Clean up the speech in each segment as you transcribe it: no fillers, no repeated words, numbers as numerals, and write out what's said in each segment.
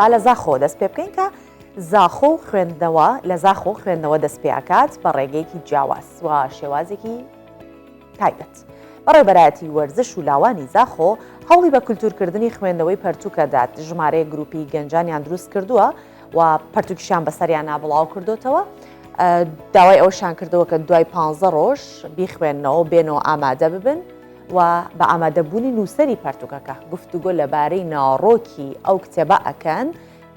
با لە زاخۆ دەست پێ بکەین کە زاخۆ و خوێندنەوە لە زاخۆ و خوێندنەوە دەست پێکات بە ڕێگەیەکی جیاواز و شێوازێکی تایبەت. بەڕێ بەرایەتی وەرزش و لاوانی زاخۆ هەوڵی بە کولتورکردنی خوێندنەوەی پەرتووکەدات، ژمارەیە گروپی گەنجانیان دروست کردووە و پەرتووکیشان بەسەریان نابڵاو کردوتەوە. داوای ئەوشان کردەوە کە دوای 15 ڕۆژ بیخوێننەوە بێنەوە ئامادە ببن و بە ئامادەبوونی نووسەری پەرتووکەکە گفتوگۆ لەبارەی ناڕۆکی ئەو کتێبە ئەکەن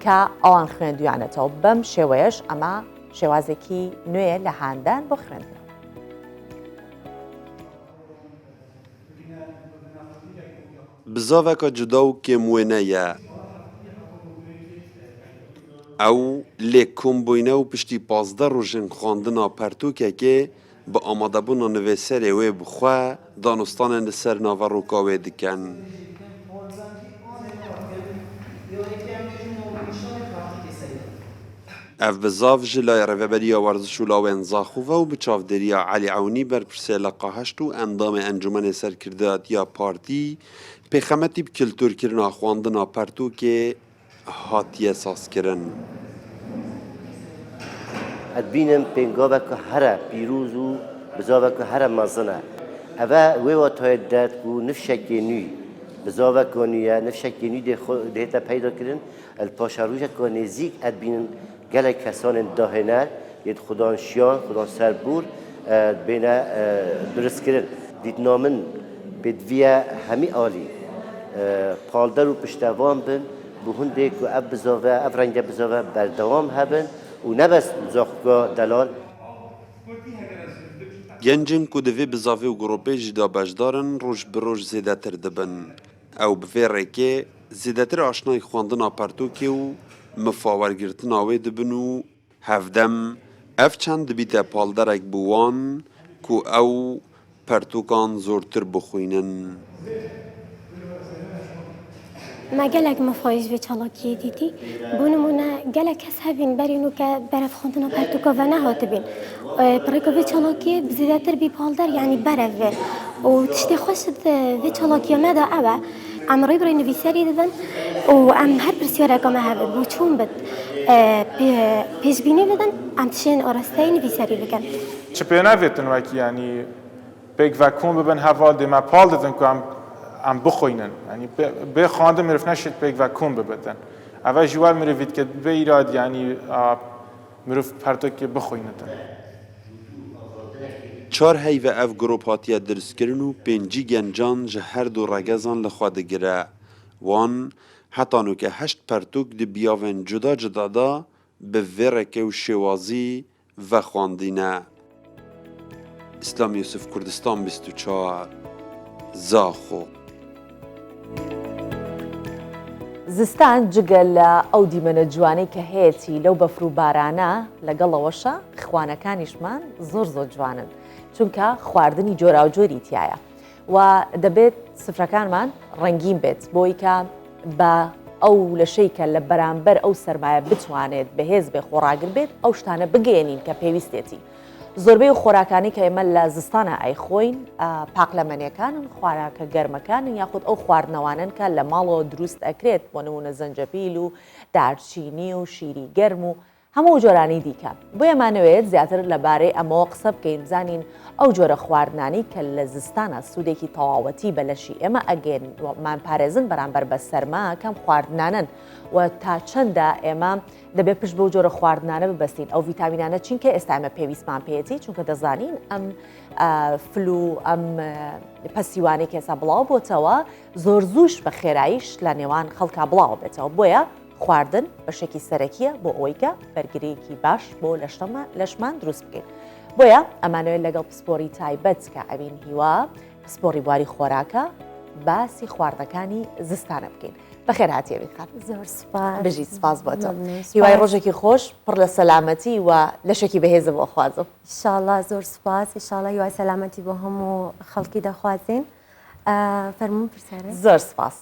کە ئەوان خوێندویانێتەوە. بەم شێوەیەش ئەمە شێوازێکی نوێیە لە هاندان بۆ خوێندن. بزاوێکە جودا و کێموێنەیە ئەو لێ کۆمبووینە و پشتی 15 ڕۆژن خواندنا پەرتووکێکێ بە ئامادەبوونا نوێسەرێ وێ بخوا دانوستانên li ser navaroka wê dikin. Ev bizav ji laya Rêveberiya Werzîş û Lawên Zaxûve û bi çavdêriya Elî Ewnî berpirsê Leqaheşt û endamê Encûmenê Serkirdeyatiya Partî pêxemetî bi kultûrkirina xwandina pertûkê hatiye sazkirin. Edbînin pêngaveke here pîrûz û bizaveke here mezin e. Ev e wê watayê dert ku nifşekê nû bizaveke nû ye, nifşekê nû dê hête peyda kirin, el paşarûjeka nêzik edbînin gelek kesanên dahêne yê xudan şiyan, xudan serbûr bêne duristkirin. Dîtna min pêdiviye hemî alî paldar û piştevan bin bu hundê ku ev bizave, ev renge bizave berdewam hebin û nebes zaxuka delal. Gencên ku di vê bizavê û gropê jî da beşdarin roj bi roj zêdetir dibin. Ew bi vê rêkê zêdetir aşinayê xwandina pertûkê û mifawergirtina wê dibin û hevdem ev çend dibîte palderek bi wan ku ew pertûkan zortir bixwînin. ما gelek mefayîz ve çalakiyê dîtî bû nimûne gelek kes hebîn berîn û ke berevxandina pertûka ve nehatibîn. Pirêka vê çalakiyê bi zêdetir bî palder yanî berev ve û tiştê xweş vê çalakiya me da ew e em rêbirê nivîserî dibin û em her pirsyareka me hebe bû çûn bit pêşbînî bidin em tişên arasteyî nivîserî bikin. Çi pê nevetin wekî yanî pêk vekûn bibin heval dê me pal didin ku em bixwînin. Yanî bê xandin mirov neşit pêk vekûn bibitin. Ev e jî wer mirivî dike bê îrad yanî mirov pertûkê bixwînitin. Çar heyve ev grop hatiye diristkirin û pêncî gencan ji her du regezan li xwe digire. Wan heta nûke 8 pertûk di biyavên cuda cuda da bi vê reke û şêwazî vexwandîne. İslam Yusuf Kurdistan 24 Zaxo. زستان جگە لە ئەو دیمەنە جوانەی کە هەیەی لەو بەفر و بارانە لەگەڵەوەشە خوانەکانیشمان زۆر جوانن چونکە خواردنی جۆرا و جۆری تایە و دەبێت سفرەکانمان ڕەنگین بێت بۆی کە بە ئەو لەشەی کە لە بەرامبەر ئەو سەرمایە بتوانێت بەهێز بێ خۆڕاگر بێت ئەو شتانە بگەێنین کە پێویستێتی. زۆربەی خۆراکانی کە ئێمە لە زستانە ئایخۆین پاقلەمەنیەکانن، خواراکە گەرمەکانن یاخود ئەو خواردنەوانن کە لە ماڵەوە دروست ئەکرێت بۆ نمونە زەنجەبیل و دارچینی و شیری گەرم و هەموو جۆرانی دیکە. بۆ ئێمانەوێت زیاتر لەبارەی ئەمەوە قسە بکەین بزانین ئەو جۆرە خواردنانی کە لە زستانە سوودێکی تەواوەتی بەلەشی ئێمە ئەگەێنمان پارێزن بەرامبەر بە سەرما کەم خواردنانن و تا چەندە ئێمە دەبێت پشت بەو جۆرە خواردنانە ببەستین ئەو ڤیتامینانە چینکە ئێستا ئێمە پێویستمان پێێتی چونکە دەزانین ئەم فلو ئەم پەسیوانەی کێسا بڵاو بۆتەوە زۆر زووش بە خێراییش لە نێوان خەڵکا بڵاو بێتەوە بۆیە خواردن بەشێکی سەرەکیە بۆ ئەوەی کە بەرگریەکی باش بۆ لەشمان دروست بکەین. بۆیە ئەمانەوێت لەگەڵ پسپۆری تایبەت کە ئەوین هیوا پسپۆری بواری خۆراکە باسی خواردەکانی زستانە بکەین. بەخێر هاتیێ خات زۆر سوپاس بژی سپاس بۆتەوە هیوای ڕۆژێکی خۆش پڕ لە سەلامەتی و لەشێکی بەهێزە بۆ خوازم. ئینشاڵڵا زۆر سوپاس ئینشاڵڵا هیوای سەلامەتی بۆ هەموو خەڵکی دەخوازین. فەرموون پرسیارە. زۆر سپاس.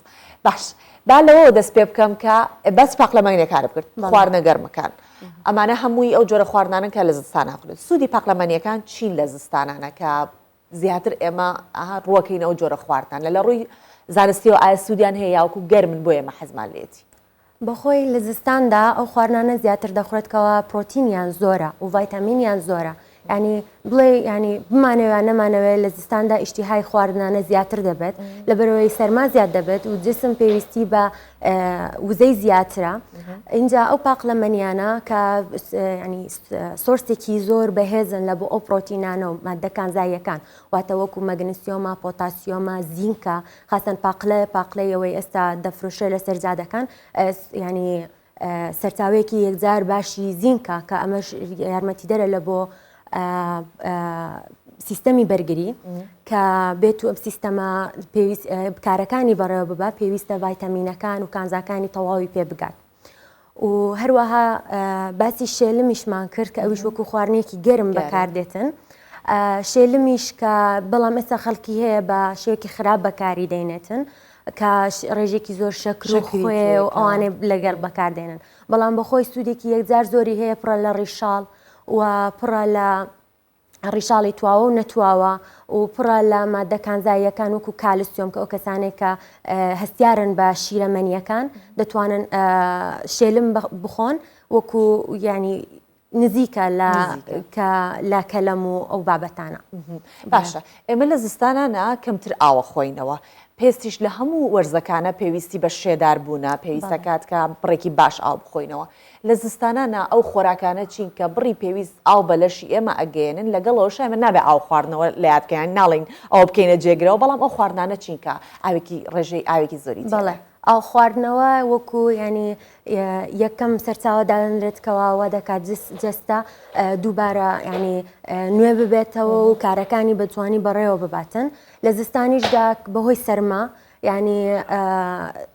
باش با لەوە دەست پێ بکەم کە بەس پاقلەمانیەکانە بکرد خواردنە گەرمەکان ئەمانە هەمووی ئەو جۆرە خواردنانن کە لە زستان هەخورێت. سوودی پاقلەمانیەکان چین لە زستانانە کە زیاتر ئێمە ڕووەکەین ئەو جۆرە خواردان لە ڕووی زانستی و ئایا سوودیان هەیە یاوەکو گەرمن بۆ ئێمە حەزمان لێتی. بەخۆی لە زستاندا ئەو خواردانە زیاتر دەخورێتکەوە پرۆتینیان زۆرە و ڤایتامینیان زۆرە ینی بڵێ ینی بمانەوە نەمانەوێت لە زستاندا ئیشتیهای خواردنانە زیاتر دەبێت لە بەرەوەی سەرما زیاد دەبێت و جسم پێویستی بە وزەی زیاترە اینجا ئەو پاقلەمەنیانە کە ینی سۆرسێکی زۆر بەهێزن لە بۆ ئەو پرۆتینانە و مادەکان زایەکان واتە وەکو مەگنسیۆمە پۆتاسیۆمە زینکە خاستن پاقلەیەوەی ئێستا دەفرۆشێ لە سەرجادەکان ینی سەرچاوێکی یەکجار باشی زینکە کە ئەمەش یارمەتی دەرە لە بۆ سیستەمی بەرگری کە بێت و ئەم سیستەمە کارەکانی بەڕێوە ببە پێویستە ڤایتامینەکان و کانزاکانی تەواوی پێ بگات و هەروەها باسی شێلمیشمان کرد کە ئەویش وەکو خواردنێکی گەرم بەکاردێتن شێلمیش کە بەڵام ئێستا خەڵکی هەیە بە شێوەیەکی خراپ بەکاری دەینێتن کە ڕێژێکی زۆر شەکر و خوێ و ئەوانێ لەگەڵ بەکاردێنن بەڵام بەخۆی سوودێکی یەکجار زۆری هەیە پڕە لە ڕیشاڵ و پڕە لە ڕیشاڵی تواوە و نەتواوە و پڕە لە مادەکانزاییەکان وەکو کالسیۆم کە ئەو کەسانێک کە هەستیارن بە شیرەمەنیەکان دەتوانن شێلم بخۆن وەکو ینی نزیکە لە کەلەم و ئەو بابەتانە باشە ئێمە لە زستانانە کەمتر ئاوە خۆینەوە پێستیش لە هەموو وەرزەکانە پێویستی بە شێدار بوونە پێویستە کات کە بڕێکی باش ئاو بخۆینەوە لە زستانانە ئەو خۆراکانە چین کە بڕی پێویست ئاو بەلەشی ئێمە ئەگەێنن لەگەڵەوە ئێمە نابێ ئاو خواردنەوە لە یادکەیان ناڵین ئەو بکەینە جێگرەوە بەڵام ئەو خواردانە چین کە ئاوێکی ڕێژەی ئاوێکی زۆری بەڵێ ئاو خواردنەوە وەکو ینی یەکەم سەرچاوە دادەنرێتکەوە دەکات جەستە دووبارە ینی نوێ ببێتەوە و کارەکانی بەتوانی بەڕێوە بباتن لە زستانیشدا بەهۆی سەرما ینی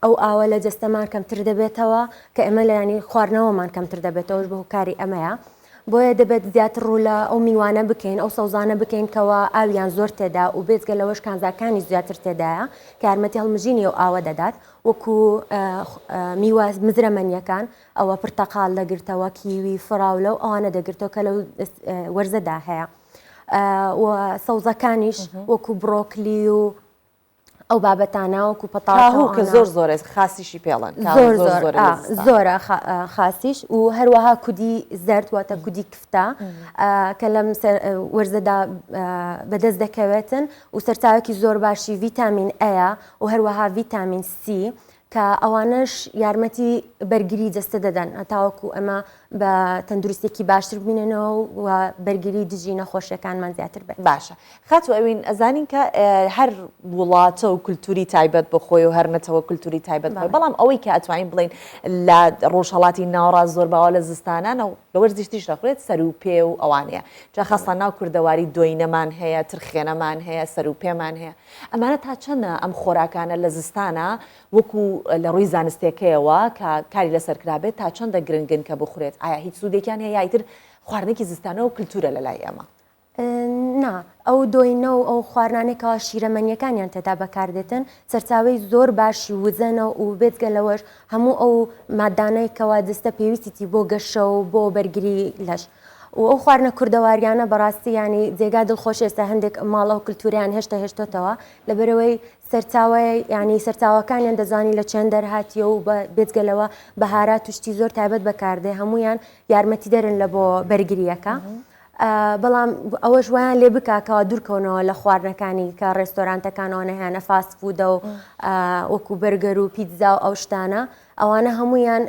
ئەو ئاوە لە جەستەمان کەمتر دەبێتەوە کە ئێمە لە ینی خواردنەوەمان کەمتر دەبێتەوەش بە هۆکاری ئەمەیە بۆیە دەبێت زیاتر ڕوو لە ئەو میوانە بکەین ئەو سەوزانە بکەین کەەوە ئاویان زۆر تێدا و بێتگە لەوەش کانزاکانی زیاتر تێدایە کە یارمەتی هەڵمژینی و ئاوە دەدات وەکو میوە مزرەمەنیەکان ئەوە پرتەقال دەگرتەوە کیوی فراولە و ئەوانە دەگرتەوە کە لەو وەرزەدا هەیە و سەوزەکانیش وەکو بڕۆکلی و ئەو بابەتانە وەکو پەتاهوو کە زۆر زۆر خاسیشی پێڵەن زۆرە خاسیش و هەروەها کودی زەرد واتە کودی کفتە کە لەم وەرزەدا بەدەست دەکەوێتن و سەرچاوێکی زۆر باشی ڤیتامین ئەیە و هەروەها ڤیتامین سی کە ئەوانش یارمەتی بەرگری جەستە دەدەن هەتاوەکو ئەمە بە تەندروستێکی باشتر ببینێنەوە و بەرگری دژی نەخۆشیەکانمان زیاتر بێت باشە خاتو ئەوین ئەزانین کە هەر وڵاتە و کولتوری تایبەت بخۆی و هەرنەتەوە کولتوری تایبەت بخۆی بەڵام ئەوەی کە ئەتوانین بڵین لە ڕۆژهەڵاتی ناوەڕاست زۆر باوە لە زستانانە و لە وەرزیشتیش دەخورێت سەر و پێ و ئەوانەیە جا خاستان ناو کوردەواری دۆینەمان هەیە ترخێنەمان هەیە سەر و پێمان هەیە ئەمانە تا چەندە ئەم خۆراکانە لە زستانە وەکو لە ڕووی زانستێکەوەوە کە کاری لەسەر کرابێت تا چەندە گرنگن کە بخورێت ئایا هیچ سوودێکیان هەیە یایتر خواردنێکی زستانە و کللتورە لە لای ئێمە نا ئەو دۆینە و ئەو خواردانێکەوە شیرەمەنیەکانیان تێدا بەکاردێتن سەرچاوی زۆر باشی وزەنە و بێتگە لەوەش هەموو ئەو مادانەیەکەوە دەستە پێویستی بۆ گەشە و بۆ بەرگری لەش و ئەو خواردنە کوردەواریانە بەڕاستی ینی جێگا دڵخۆش ئێستا هەندێک ماڵە و کللتوریان هێشتۆتەوە لەبەرەوەی سەرچاوی ینی سەرچاوەکانیان دەزانی لە چەند دەرهاتیە و بێتگەلەوە بەهارات توشتی زۆر تایبەت بەکاردێ هەمویان یارمەتی دەرن لە بۆ بەرگریەکە بەڵام ئەوەش ویان لێ بکاکەوە دوورکەونەوە لە خواردنەکانی کە ڕێستۆرانتەکانەوە نەهێنە فاست فودە و وەکو بەرگەر و پیتزا و ئەو شتانە ئەوانە هەمویان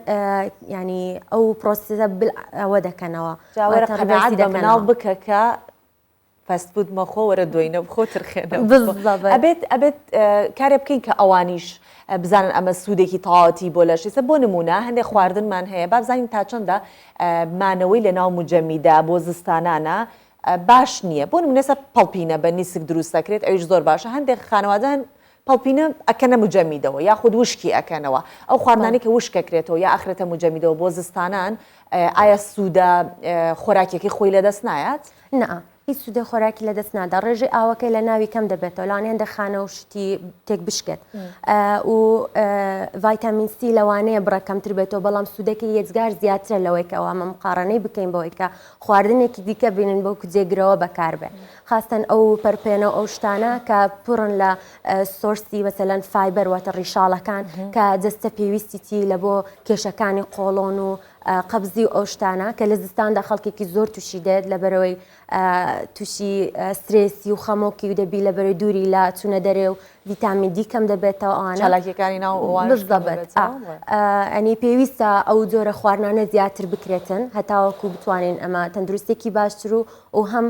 ینی ئەو پرۆسیسە ئەوە دەکەنەوە جاوەرە قەناعەت بە مناڵ بکە کە فاستفود مەخۆ وەرە دۆینە بخۆ ترخێنە ئەبێت کارێ بکەین کە ئەوانیش بزانن ئەمە سوودێکی تەواوەتی بۆ لەشیسە بۆ نمونە هەندێک خواردنمان هەیە با بزانین تا چەندە مانەوەی لە ناو مجەمیدا بۆ زستانانە باش نییە بۆ نمونێسە پەڵپینە بە نیسک دروست دەکرێت ئەویش زۆر باشە هەندێک خانەوادان پەڵپینە ئەکەنە مجەمیدەوە یاخود وشکی ئەکەنەوە ئەو خواردانانی کە وشکەکرێتەوە یا ئەخرێتە مجەمیدەوە بۆ زستانان ئایا سوودە خۆراکێکی خۆی لەدەست نایەت؟ نە هیچ سوودە خۆراکی لە دەست نادا ڕێژەی ئاوەکەی لە ناوی کەم دەبێتەوە لەوانێ هەندێک خانە و شتی تێک بشکێت و ڤایتامین سی لەوانەیە بڕەکەمتر بێتەوە بەڵام سوودەکەی یەجگار زیاترە لەوەی کە ئەوە مقارنەی بکەین بەوەی کە خواردنێکی دیکە بینن بۆ کوجێگرەوە بەکاربێ خاستن ئەو پەرپێنە ئەو شتانە کە پڕن لە سۆرسی مەسەلەن فایبەر واتە ڕیشاڵەکان کە جەستە پێویستیتی لە بۆ کێشەکانی قۆڵۆن و قەبزی ئەو شتانە کە لە زستاندا خەڵکێکی زۆر تووشی دێت لە بەرەوەی تووشی سترێسی و خەمۆکی و دەبی لە بەرەوەی دووری لە چوونە دەرێ و ڤیتامین دی کەم دەبێتەوە ئەوانە چالاکیەکانی ناو بزەبێت ئەنی پێویستە ئەو جۆرە خواردنانە زیاتر بکرێتن هەتاوەکو بتوانین ئەمە تەندروستێکی باشتر و هەم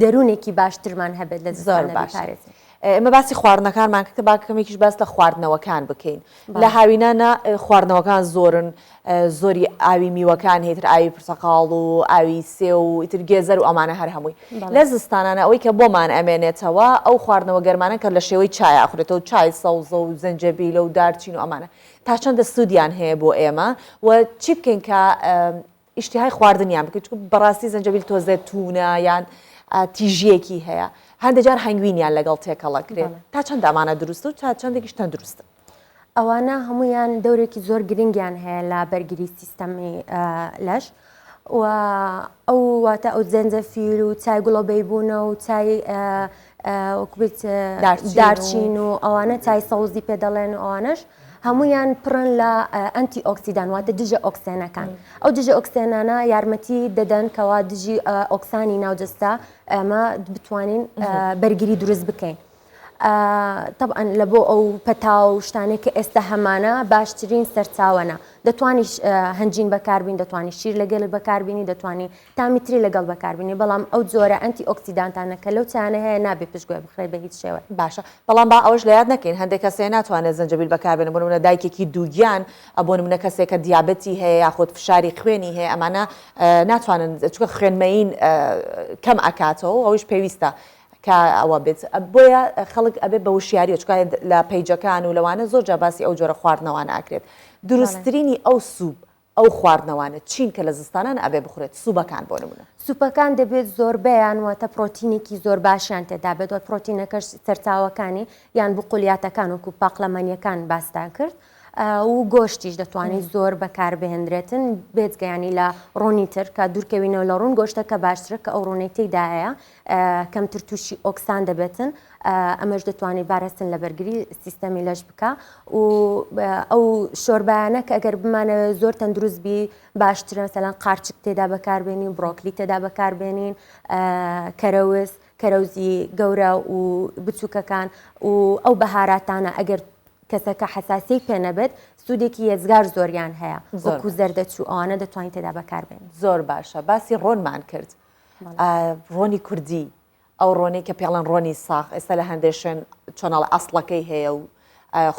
دەروونێکی باشترمان هەبێت لە زۆر باش. ئمە باسی خواردنەکانمان کە باکەمێکیش باس لە خواردنەوەکان بکەین لە هاوینانە خواردنەوەکان زۆرن زۆری ئاوی میوەکان هێتر ئاوی پرتەقاڵ و ئاوی سێ و ئیتر گێزەر و ئەمانە هەر هەمووی لە زستانانە ئەوەی کە بۆمان ئەمێنێتەوە ئەو خواردنەوە گەرمانە کە لە شێوەی چای ئاخورێتەوە چای سەوزە و زەنجەبیلە و دارچین و ئەمانە تا چەندە سوودیان هەیە بۆ ئێمە و چی بکەین کە ئیشتیهای خواردنیان بکەین چکە بەڕاستی زەنجەبیل تۆزێ تونە یان تیژیەکی هەیە هەندێک جار هەنگوینیان لەگەڵ تێکەڵەکرێت تا چەند ئەمانە دروستە و تا چەندێکیش تەندروستە ئەوانە هەمویان دەورێکی زۆر گرنگیان هەیە لە بەرگری سیستەمی لەش و ئەو واتە ئەو زەنجەفیل و چای گوڵەبەی بوونە و چای وەکوبێت دارچین و ئەوانە چای سەوزی پێ دەڵێن و ئەوانەش هەمویان پڕن لە ئەنتی ئۆکسیدان واتە دژە ئۆکسێنەکان ئەو دژە ئۆکسێنانە یارمەتی دەدەن کەوا دژی ئۆکسانی ناوجەستە ئەمە بتوانین بەرگری دروست بکەین طبعا لە بۆ ئەو پەتاو و شتانێک کە ئێستا هەمانە باشترین سەرچاوەنە دەتوانی هەنجین بەکاربین دەتوانی شیر لەگەڵ بەکاربینی دەتوانی تامیتری لەگەڵ بەکاربینی بەڵام ئەو جۆرە ئەنتی ئۆکسیدانتانە کە لەو چانە هەیە نابێ پشتگوێ بخرێت بە هیچ شێوە باشە بەڵام با ئەوش لە یاد نەکەین هەندێک کەسێ ناتوانێت زەنجەبیل بەکاربێنن بۆ نمونە دایکێکی دووگیان بۆ نمونە کەسێک کە دیابەتی هەیە یاخود فشاری خوێنی هەیە ئەمانە ناتوانن چونکە خوێنمەین کەم ئەکاتەوە ئەوش پێویستە کە ئەوە بێت بۆیە خەڵک ئەبێ بە وشیاری چکە لە پەیجەکان و لەوانە زۆر جا باسی ئەو جۆرە خواردنەوەوان ئاکرێت دروستترینی ئەو سووب ئەو خواردنەوانە چین کە لە زستانان ئەبێ بخورێت سووبەکان بۆ نمونە سوپەکان دەبێت زۆربیان واتە پرۆتینێکی زۆر باشیان تێدا بێت و پرۆتینەکەش سەرچاوەکانی یان بقولیاتەکان وەکو پاقلەمانیەکان باستان کرد و گۆشتیش دەتوانێت زۆر بەکاربهێنرێتن بێجگەیانی لە ڕۆنی تر کە دوورکەوینەوە لە ڕوون گۆشتەکە باشترە کە ئەو ڕۆنەی تێیدا هەیە کەمتر تووشی ئۆکسان دەبێتن ئەمەش دەتوانێت بارەستن لە بەرگری سیستەمی لەش بکە و ئەو شۆربایانە کە ئەگەر بمانە زۆر تەندروستبی باشترە مەسەلەن قارچک تێدا بەکاربێنین بڕۆکلی تێدا بەکاربێنین کەرەوز کەرەوزی گەورە و بچووکەکان و ئەو بەهاراتانە ئەگەر کەسەکە حساسی پێ نەبێت سوودێکی یەزگار زۆریان هەیە وەکو زەردەچوو ئەوانە دەتوانین تێدا بەکاربێن زۆر باشە باسی ڕۆنمان کرد ڕۆنی کوردی ئەو ڕۆنی کە پێڵەن ڕۆنی ساخ ئێستا لە هەندێشن چۆنەڵ ئەسڵەکەی هەیە و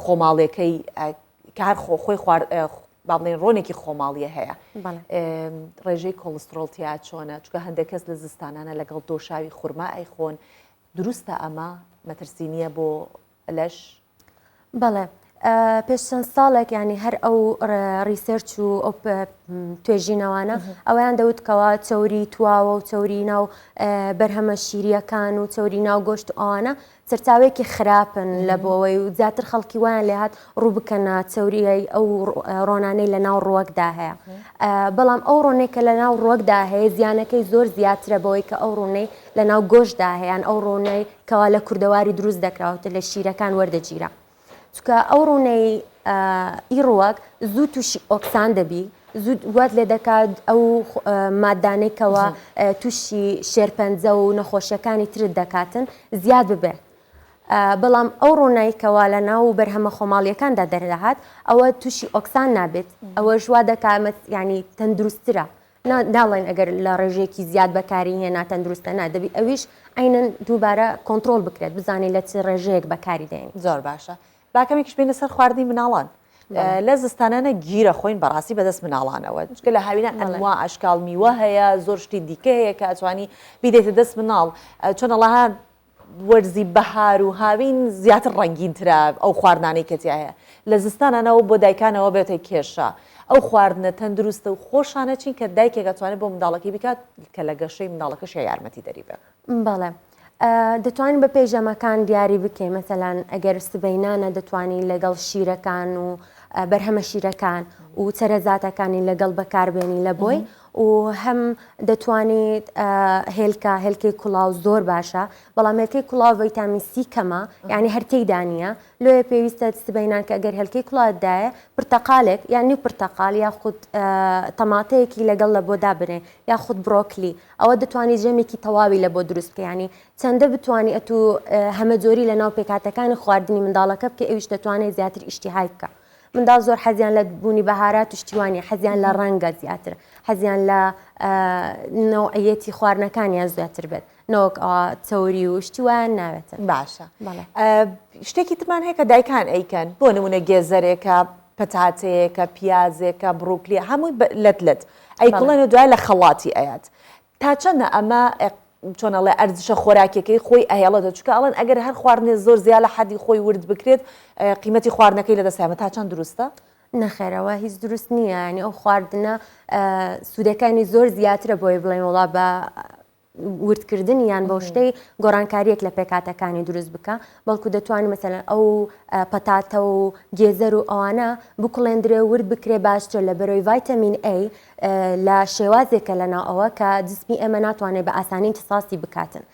خۆماڵیەکەی کە هەر خۆی با بڵێن ڕۆنێکی خۆماڵیە هەیە ڕێژەی کۆلسترۆڵتیا چۆنە چکە هەندێک کەس لە زستانانە لەگەڵ دۆشاوی خورما ئەیخۆن دروستە ئەمە مەترسینیە بۆ لەش بەڵێ پێش چەند ساڵێک ینی هەر ئەو ریسێرچ و ئەو توێژینەوانە ئەویان دەوتکەوە چۆری تواوە و چۆری ناو بەرهەمە شیریەکان و چۆری ناو گۆشت و ئەوانە سەرچاوێکی خراپن لە بۆەوەی و زیاتر خەڵکی وایان لێ هات ڕوو بکەنە چۆریای ئەو ڕۆنانەی لە ناو ڕوەکدا هەیە بەڵام ئەو ڕۆنێک کە لە ناو ڕوەکدا هەیە زیانەکەی زۆر زیاترە بەوەی کە ئەو ڕۆنەی لە ناو گۆشتدا هەیەیان ئەو ڕۆنەی کەوا لە کوردەواری دروست دەکراوەتە لە شیرەکان وەردەگیرە چکە ئەو ڕوونەی ئیڕوەک زوو تووشی ئۆکسان دەبی زود وات لێ دەکات ئەو مادانێکەوە تووشی شێرپەنجە و نەخۆشیەکانی ترت دەکاتن زیاد ببێ بەڵام ئەو ڕوونایی کەوا لە ناو بەرهەمە خۆماڵیەکاندا دەردەهات ئەوە تووشی ئۆکسان نابێت ئەوە ژوا دەکامەت ینی تەندروسترە ناڵێن ئەگەر لە ڕێژەیەکی زیاد بەکاری هێنا تەندروستە نادەبی ئەویش عینەن دووبارە کۆنتترۆل بکرێت بزانێت لە چ ڕێژەیەک بەکاری دێنی زۆر باشە باکەمێکیش بینە سەر خواردنی مناڵان لە زستانانە گیرە خۆین بەڕاستی بەدەست مناڵانەوە چکە لە هاوینە ئەنوا ئەشکال میوە هەیە زۆر شتی دیکە هەیە کە ئەتوانی بیدێتە دەست مناڵ چۆن ئەڵەها وەرزی بەهار و هاوین زیاتر ڕەنگینترا ئەو خواردانەی کەتی هەیە لە زستانانەوە بۆ دایکانەوە بێتە کێشە ئەو خواردنە تەندروستە و خۆشانە چین کە دایکێک دەتوانێت بۆ منداڵەکەی بکات کە لە گەشەی منداڵەکەش یارمەتی دەری بێ. بەڵێ دەتوانین بە پێیژەمەکان دیاری بکەین مەسەلەن ئەگەر سبەینانە دەتوانین لەگەڵ شیرەکان و بەرهەمە شیرەکان و چەرەزاتەکانی لەگەڵ بەکاربێنی لە بۆی و هەم دەتوانێت هێلکەی کوڵاو زۆر باشە بەڵام هێلکەی کوڵاو ڤیتامین سی کەمە یعنی هەرتەی دانیە لۆیە پێویستە سبەینان کە ئەگەر هێلکەی کوڵاوتدایە پرتەقالێک یان پرتەقال یاخود تەماتەیەکی لەگەڵ لە بۆ دابنێ یاخود بڕۆکلی ئەوە دەتوانێت ژەمێکی تەواوی لە بۆ دروست بکە ینی چەندە بتوانانی ئەتو هەمە جۆری لە ناو پێکاتەکانی خواردنی منداڵەکە بکە ئەویش دەتوانێت زیاتر ئیشتیهای بکە. منداڵ زۆر حەزیان لە بوونی بەهارات و شتیوانی حەزیان لە ڕەنگە زیاتر حەزیان لە نەوعەتی خواردنەکانیان زیاتر بێت نەوەک چەوری و شتیوان ناوێتن. باشە شتێکی ترمان هەیە کە دایکان ئەیکەن بۆ نمونە گێزەرێکە پەتاتەیەکە پیازێکە بڕوکلی هەمووی لەت ئەی بڵێنە دوای لە خەڵاتی ئەیات تا چەندە ئەمە چۆنەڵێ ئەرزشە خۆراکێکەکەی خۆی ئەهێڵەتە چکە ئەڵەن ئەگەر هەر خواردنێ زۆر زیاد لە حەدی خۆی ورد بکرێت قیمەتی خواردنەکەی لە دەستایمە تا چەند دروستە؟ نەخێرەوە هیچ دروست نییە ینی ئەو خواردنە سوودەکانی زۆر زیاترە بۆی بڵێن وڵا بە وردکردن یان بۆ شتەی گۆڕانکاریەک لە پێکاتەکانی دروست بکە بەڵکو دەتوانین مەسەلەن ئەو پەتاتە و گێزەر و ئەوانە بکڵێندرێ ورد بکرێ باشتر لە بەرەوەی ڤایتامین ئەی لە شێوازێکە لەناو ئەوە کە جسمی ئێمە ناتوانێت بە ئاسانی انتساسی بکاتن.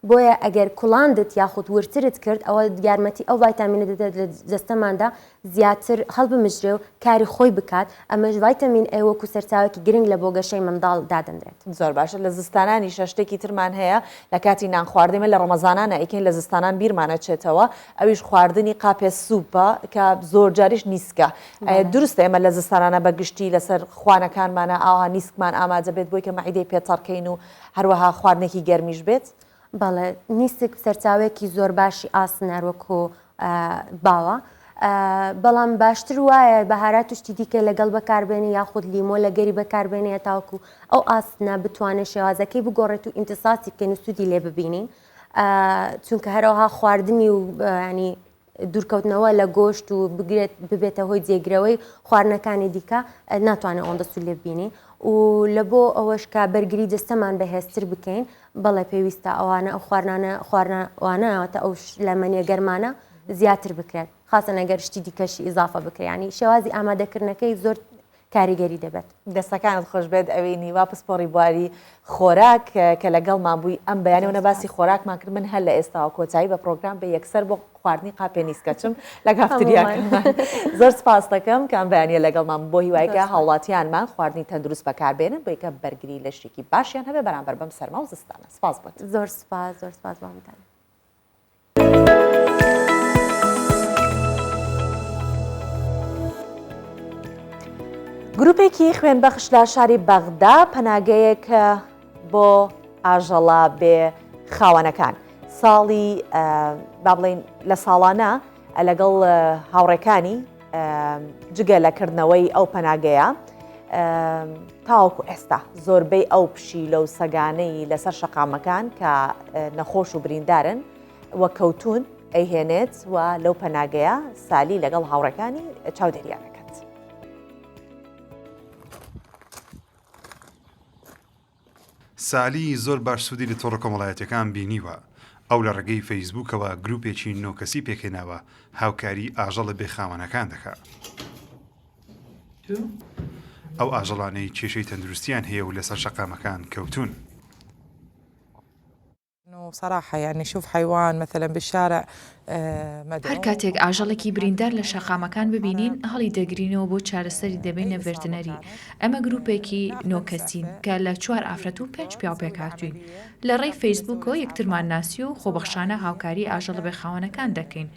بۆیە ئەگەر کوڵاندت یاخود ورترت کرد ئەوە یارمەتی ئەو ڤایتامینە دەدات لە جەستەماندا زیاتر هەڵبمژرێ و کاری خۆی بکات ئەمەش ڤایتامین ئێ وەکو سەرچاوێکی گرنگ لە بۆ گەشەی منداڵ دادەندرێت. زۆر باشە لە زستانانی شتێکی ترمان هەیە لە کاتی نان خواردنمە لە ڕەمەزانانە ئەیکەین لە زستانان بیرمانە چێتەوە ئەویش خواردنی قاپێ سوپە کە زۆر جاریش نیسکە دروستە ئێمە لە زستانانە بەگشتی لەسەر خوانەکانمانە ئاوا نیسکمان ئاماجە بێت بۆی کە مەعیدەی پێچەڕکەین و هەروەها خواردنێکی گەرمیش بێت. بەڵێ نیسک سەرچاوێکی زۆر باشی ئاسنەر وەکو باوە بەڵام باشتر وایە بەهارات و شتی دیکە لەگەڵ بەکاربێنی یاخود لیمۆ لە گەری بەکاربێنێ تاوکو ئەو ئاسنە بتوانێت شێوازەکەی بگۆڕێت و ئینتساسی بکەین و سوودی لێ ببینین چونکە هەروەها خواردنی و ینی دوورکەوتنەوە لە گۆشت و ببێتە هۆی جێگرەوەی خواردنەکانی دیکە ناتوانێت ئەوەندە سوود لێ ببینی و لە بۆ ئەوەش کە بەرگری دەستەمان بەهێزتر بکەین بەڵێ پێویستە ئەوانە ئەو خواردنەوانەوەتە ئەو لە مەنیە گەرمانە زیاتر بکرێت خاصن ئەگەر شتی دیکەشی ئیزافە بکرێنی شێوازی ئامادەکردنەکەی زۆر کاریگەری دەبێت. دەستەکانت خۆش بێت ئەوەی نیوا پسپۆڕی بواری خۆراک کە لەگەڵمان بووی ئەم بەیانەوە باسی خۆراکمان کرد من هەر لە ئێستاوە کۆچایی بە پرۆگرام بە یەکسەر بۆ خواردنی قاپێ نیسکەچم لە کافتریاکەمان زۆر سپاس دەکەم کە ئەم بەیانیە لەگەڵمان بۆ هیوایکە هاوڵاتیانمان خواردنی تەندروست بەکاربێنن بۆ یکە بەرگری لە شتێکی باشیان هەبێ بەرامبەر بەم سەرما و زستانە. سپاس بۆت. زۆر سپاس بۆمتان. گروپێکی خوێنبەخش لە شاری بەغدا پەناگەیەک بۆ ئاژەڵە بێ خاوەنەکان ساڵی با بڵێن لە ساڵانە لەگەڵ هاوڕێکانی جگە لەکردنەوەی ئەو پەناگەیە تاوەکو ئێستا زۆربەی ئەو پشیلە و سەگانەی لەسەر شەقامەکان کە نەخۆش و بریندارن وە کەوتون ئەیهێنێت و لەو پەناگەیە سالی لەگەڵ هاوڕەکانی چاودێریانەکە. سالی زۆر باش سوودی لە تۆڕە کۆمەڵایەتەکان بینیوە ئەو لە ڕێگەی فەیسبووکەوە گروپێکی نۆکەسی پێکێناوە هاوکاری ئاژەڵە بێخاوەنەکان دەکات. ئەو ئاژەڵانەی کێشەی تەندروستیان هەیە و لەسەر شەقامەکان کەوتون. صراحة يعني شوف حيوان مثلا بالشارع هەر کاتێک ئاژەڵێکی بریندار لە شەقامەکان ببینین هەڵی دەگرینەوە بۆ چارەسەری دەبینە ڤێرتنەری. ئەمە گروپێکی نۆکەسین کە لە 4 ئافرەت و 5 پیاو پێکهاتووین لە ڕێی فەیسبووکەوە یەکترمان ناسی و خۆبەخشانە هاوکاری ئاژەڵە بێخاوەنەکان دەکەین.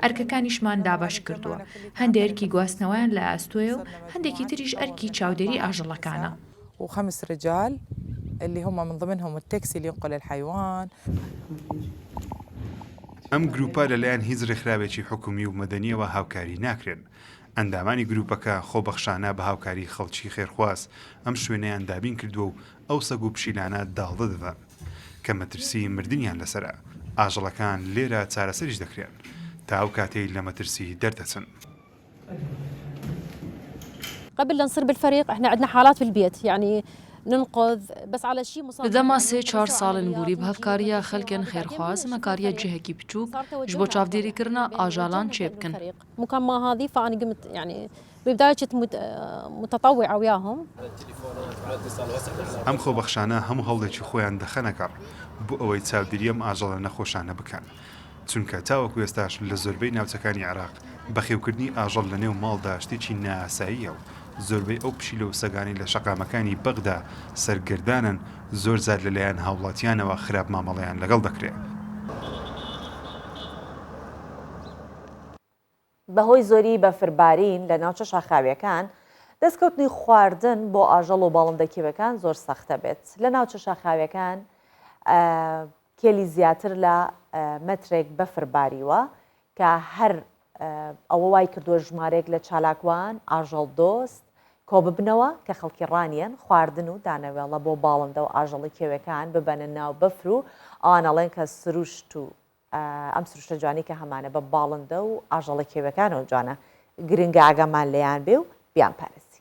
ئەرکەکانیشمان دابش کردووە هەندێکی گواستنەوەیان لە ئاستۆیە و هەندێکی تریش ئەرکی چاودێری ئاژەڵەکانە. و5 رجال اللي هم من ضمنهم التاكسي اللي ينقل الحيوان. ئەم گروپە لەلایەن هیچ ڕێکخراوێکی حکومی و مەدەنیەوە هاوکاری ناکرێن. ئەندامانی گروپەکە خۆبەخشانە بە هاوکاری خەڵکی خێرخواست ئەم شوێنەیان دابین کردووە و ئەو سەگ و پشیلانە داڵدە دەدەن کە مەترسی مردنیان لەسرە. ئاژەڵەکان لێرە چارەسەریش دەکرێن تا ئەو کاتەی لە مەترسی دەردەچن. قبل لا نصير بالفريق احنا عندنا حالات في البيت يعني ننقذ بس على شيء مصاب. لە ماسێ 4 ساڵن بووری بە هەفکاریە خەلکن خێرخواز مەکاریە جهەکی بچووک ji بۆ چاودێریکردنا ئاژاڵان چێ بکەن. مكالمة هذه فأنا قمت يعني ببداية كنت متطوعة وياهم. ئەم خۆبەخشانە هەموو هەوڵێکی خۆیان دەخەنەکە بۆ ئەوەی چاودێری ئەم ئاژەڵە نەخۆشانە بکەن. چونکە تاوەکو ئێستاش لە زۆربەی ناوچەکانی عێراق بەخێوکردنی ئاژەڵ لە نێو ماڵدا شتێکی نائاساییە و زۆربەی ئەو پشیلە و سەگانی لە شەقامەکانی بەغدا سەرگردانن زۆر زار لەلایەن هاوڵاتیانەوە خراپ مامەڵەیان لەگەڵ دەکرێت. بەهۆی زۆری بەفربارین لە ناوچە شاخاویەکان دەستکەوتنی خواردن بۆ ئاژەڵ و باڵندەکیوەکان زۆر سەختە بێت. لە ناوچە شاخاویەکان کێلی زیاتر لە مەترێک بەفرباریوە کە هەر ئەوە وای کردووە ژمارێک لە چالاکوان ئاژەڵ دۆست کۆ ببنەوە کە خەڵکی ڕانیان خواردن و دانەوێڵە بۆ باڵندە و ئاژەڵی کێوەکان ببەنە ناو بەفر و ئەوانەڵێن کە سروشت و ئەم سروشتە جوانی کە هەمانە بە باڵندە و ئاژەڵە کێوەکانەوە جوانە گرنگە ئاگامان لێیان بێ و بیان پارێزی.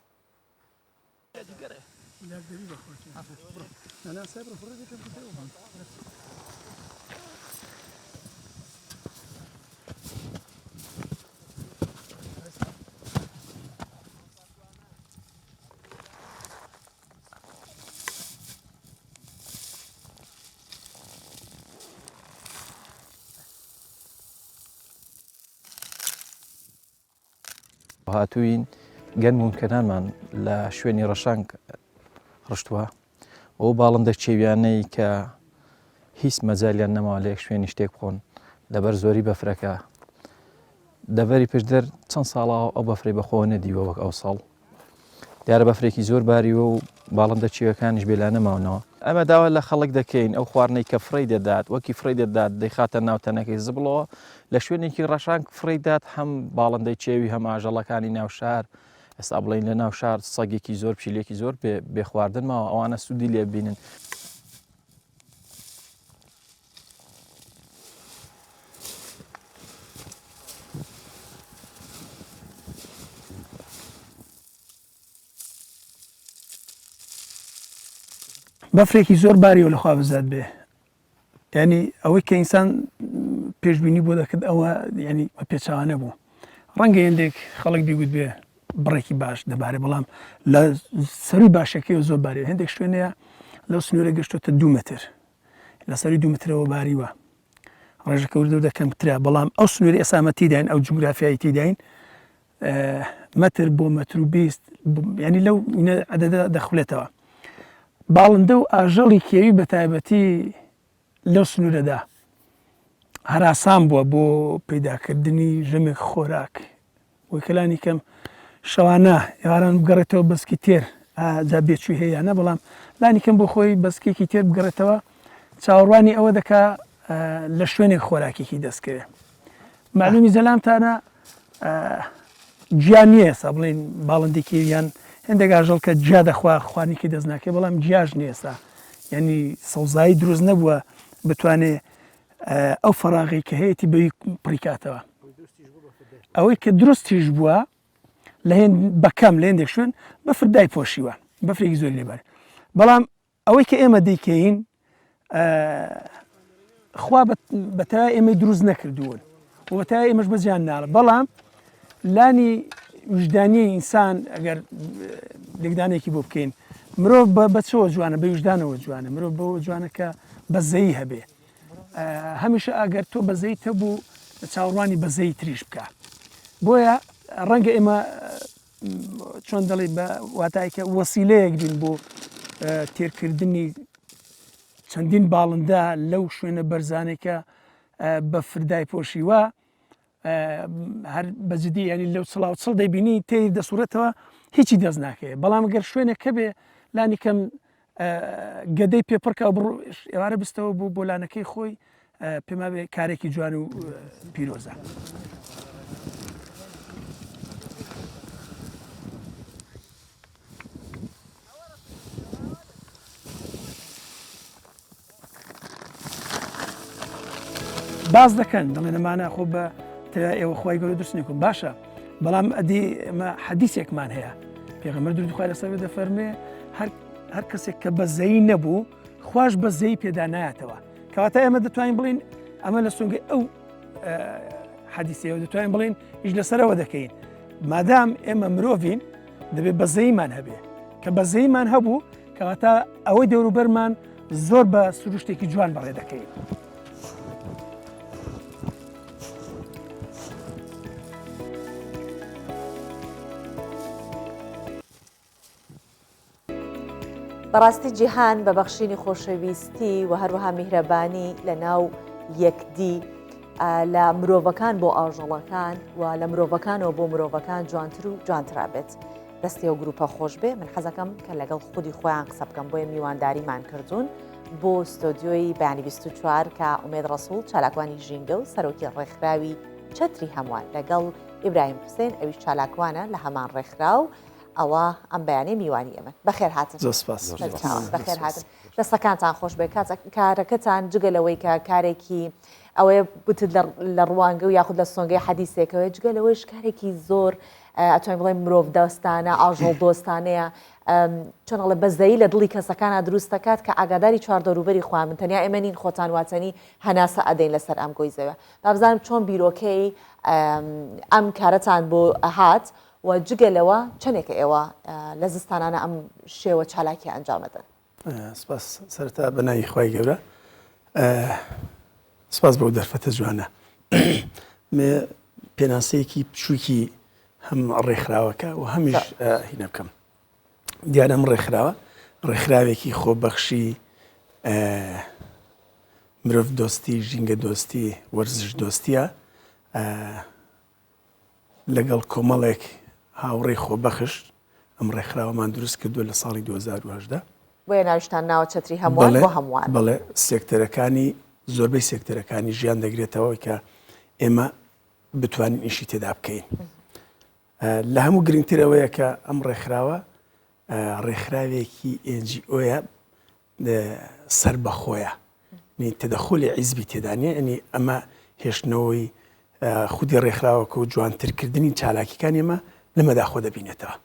هاتووین گەنمونکەنانمان لە شوێنی ڕەشنگ ڕشتووە ئەو باڵندە چێویانەی کە هیچ مەجالیان نەماوە لە یەک شوێنی شتێک بخۆن لەبەر زۆری بەفرەکە دەڤەری پشدەر چەند ساڵاوە ئەو بەفرەی بەخۆوە نەدیوە وەک ئەو ساڵ دیارە بەفرێکی زۆر باریوە و باڵندە چێوەکانیش بێلا نەماونەوە. ئەمە داوا لە خەڵک دەکەین ئەو خواردنەی کە فڕی دەدات وەکی فڕی دەدات دەیخاتە ناوتەنەکەی زبڵەوە لە شوێنێکی ڕەشنگ فڕی دات هەم باڵندەی چێوی هەم ئاژەڵەکانی ناو شار ئێستا بڵین لە ناو شار سەگێکی زۆر پشیلێکی زۆر بێ خواردن ماوە ئەوانە سوودی لێ ببینن. بەفرێکی زۆر باریەوە لەخوا بزات بێ ینی ئەوەی کە ئینسان پێشببینی بۆ دەکرد ئەوە ینی بە پێچوانە بوو ڕەنگە هێندێک خەڵک بیگوت بێ بڕێکی باش دەبارێ بەڵام لە سەروی باشەکەی زۆر بارێ هەندێک شوێنەیە لەو سنوورە گەشتۆتە 2 متر لە سەری 2 مترەوە باریوە ڕێژەکە وردە دەکەمترا بەڵام ئەو سنووری ئێسامەتیداین ئەو جوگرافیایی تیداین متر بۆ متر و 20 ینی لەو عەدەدە دەخولێتەوە. باڵندە و ئاژەڵی کێوی بە تایبەتی لەو سنوورەدا هەراسان بووە بۆ پەیداکردنی ژەمێک خۆراک وەی کەلانی کەم شەوانە یاران بگەڕێتەوە بەسکی تێر جا بێچووی هەیەیانە بەڵام لانی کەم بۆ خۆی بەسکێکی تێر بگەڕێتەوە چاوەڕوانی ئەوە دەکا لە شوێنێک خۆراکێکی دەستکەوێ. معلومی زەلامتانە گیان نییە ئێستا بڵین باڵندێکی یان هەندێک ئاژەڵ کە جیا دەخوا خوانێکی دەست ناکێ بەڵام جیاژ نیە ئێستا یعنی سەوزایی دروست نەبووە بتوانێت ئەو فەراغی کە هەیەی بەوی پڕیکاتەوە. ئەوەی کە دروستیش بووە لە هێن بەکەم لە هێندێک شوێن بەفر دای پۆشیوە بەفرێکی زۆر لێبەر بەڵام ئەوەی کە ئێمە دەیکەین خوا بەتەوای ئێمەی دروست نەکردوون و بەتەوای ئێمەش بەجیان ناڵە بەڵام لانی وجدانی ئینسان ئەگەر لێکدانێکی بۆ بکەین مرۆڤ بە چۆ جوانە بە وجدانەوە جوانە مرۆڤ بەوە جوانە کە بەزەیی هەبێ هەمیشە ئەگەر تۆ بەزەیت هەبوو چاوەڕوانی بەزەی تریش بکە بۆیە ڕەنگە ئێمە چۆن دەڵێ بە واتایکە وەسیلەیەک بین بۆ تێرکردنی چەندین باڵندە لەو شوێنە بەرزانێکە بە فردای پۆشیوە هەر بەجددی ینی لەو سڵاو چڵ دەیبینی تێی دەسوورەتەوە هیچی دەست ناکەێت بەڵام گەر شوێنێک کە بێ لانی کەم گەدەی پێپڕکە ئێوارە بستەوە بوو بۆ لانەکەی خۆی پێما بێ کارێکی جوان و پیرۆزە. باز دەکەن دەڵێن ئەمانە خۆ بە ئێوە خۆی گەورە درستنیکم باشە بەڵام ئەدی ئەمە حەدیثێکمان هەیە پێغەمبەر درودی خوای لەسەر بێ دەفەرمێ هەر کەسێک کە بەزەیی نەبوو خوش بەزەیی پێدا نایەتەوە کەواتە ئێمە دەتوانین بڵین ئەمە لە سونگی ئەو حەدیثەوە دەتوانین بڵین هیچ لەسەرەوە دەکەین مادام ئێمە مرۆڤین دەبێت بەزەییمان هەبێ کە بەزەییمان هەبوو کەواتە ئەوەی دەوروبەرمان زۆر بە سروشتێکی جوان بەڕێ دەکەین. بەڕاستی جیهان بە بەخشینی خۆشەویستی و هەروەها میهرەبانی لە ناو یەکدی لە مرۆڤەکان بۆ ئاژەڵەکان و لە مرۆڤەکانەوە بۆ مرۆڤەکان جوانتر و جوانترا بێت دەستی و گروپە خۆش بێ من حەزەکەم کە لەگەڵ خودی خۆیان قسە بکەم بۆیە میوانداریمان کردوون بۆ ستۆدیۆی بەیانی 24 کە ئومێد ڕەسوول چالاکوانی ژینگە و سەرۆکی ڕێکخراوی چەتری هەمووان لەگەڵ ئیبراهیم حوسێن ئەویش چالاکوانە لە هەمان ڕێکخراو ئەوە ئەم بەیانەی میوانی ئێمە بەخێر هاتن بەخێر هاتن دەستەکانتان خۆش بێ کارەکەتان جگەلەوەی کە کارێکی ئەوەیە بتت لە ڕوانگە و یاخود لە سۆنگەی حەدیثێکەوەی جگەلەوەیش کارێکی زۆر ئەتوانین بڵێن مرۆڤ دۆستانە ئاژەڵ دۆستانەیە چۆنەڵە بەزەیی لە دڵی کەسەکانە دروست دەکات کە ئاگاداری چواردەوروبەری خوا من تەنیا ئێمە نین خۆتان واتەنی هەناسە ئەدەین لەسەر ئەم گۆی زەوە بابزانم چۆن بیرۆکەی ئەم کارەتان بۆ ئەهات و جگەلەوە چەندێکە ئێوە لە زستانانە ئەم شێوە چالاکی ئەنجامەدەن سپاس سەرتا بەناوی خوای گەورە سپاس بۆ دەرفەتە جوانە پێناسەیەکی پچووکی هەم ڕێکخراوەکە و هەمیش هینە بکەم دیارە ئەم ڕێکخراوە ڕێکخراوێکی خۆبەخشی مرۆڤ دۆستی ژینگە دۆستی وەرزش دۆستیە لەگەڵ کۆمەڵێک هاوڕێی خۆبەخش ئەم ڕێکخراوەمان دروست کردووە لە ساڵی 2010 بۆیە ناویشتان ناوە چەتری هەمووان بۆ هەمووان بەڵێ سێکتەرەکانی زۆربەی سێکتەرەکانی ژیان دەگرێتەوە کە ئێمە بتوانین ئیشی تێدا بکەین لە هەموو گرنگترەوەیە کە ئەم ڕێکخراوە ڕێکخراوێکی NGOیە سەر بەخۆیە تەدەخۆلی عیزبی تێدانێ ئەنی ئەمە هێشتنەوەی خودی ڕێکخراوەکە و جوانترکردنی چالاکیەکان ئێمە لەمەدا خۆ دەبینێتەوە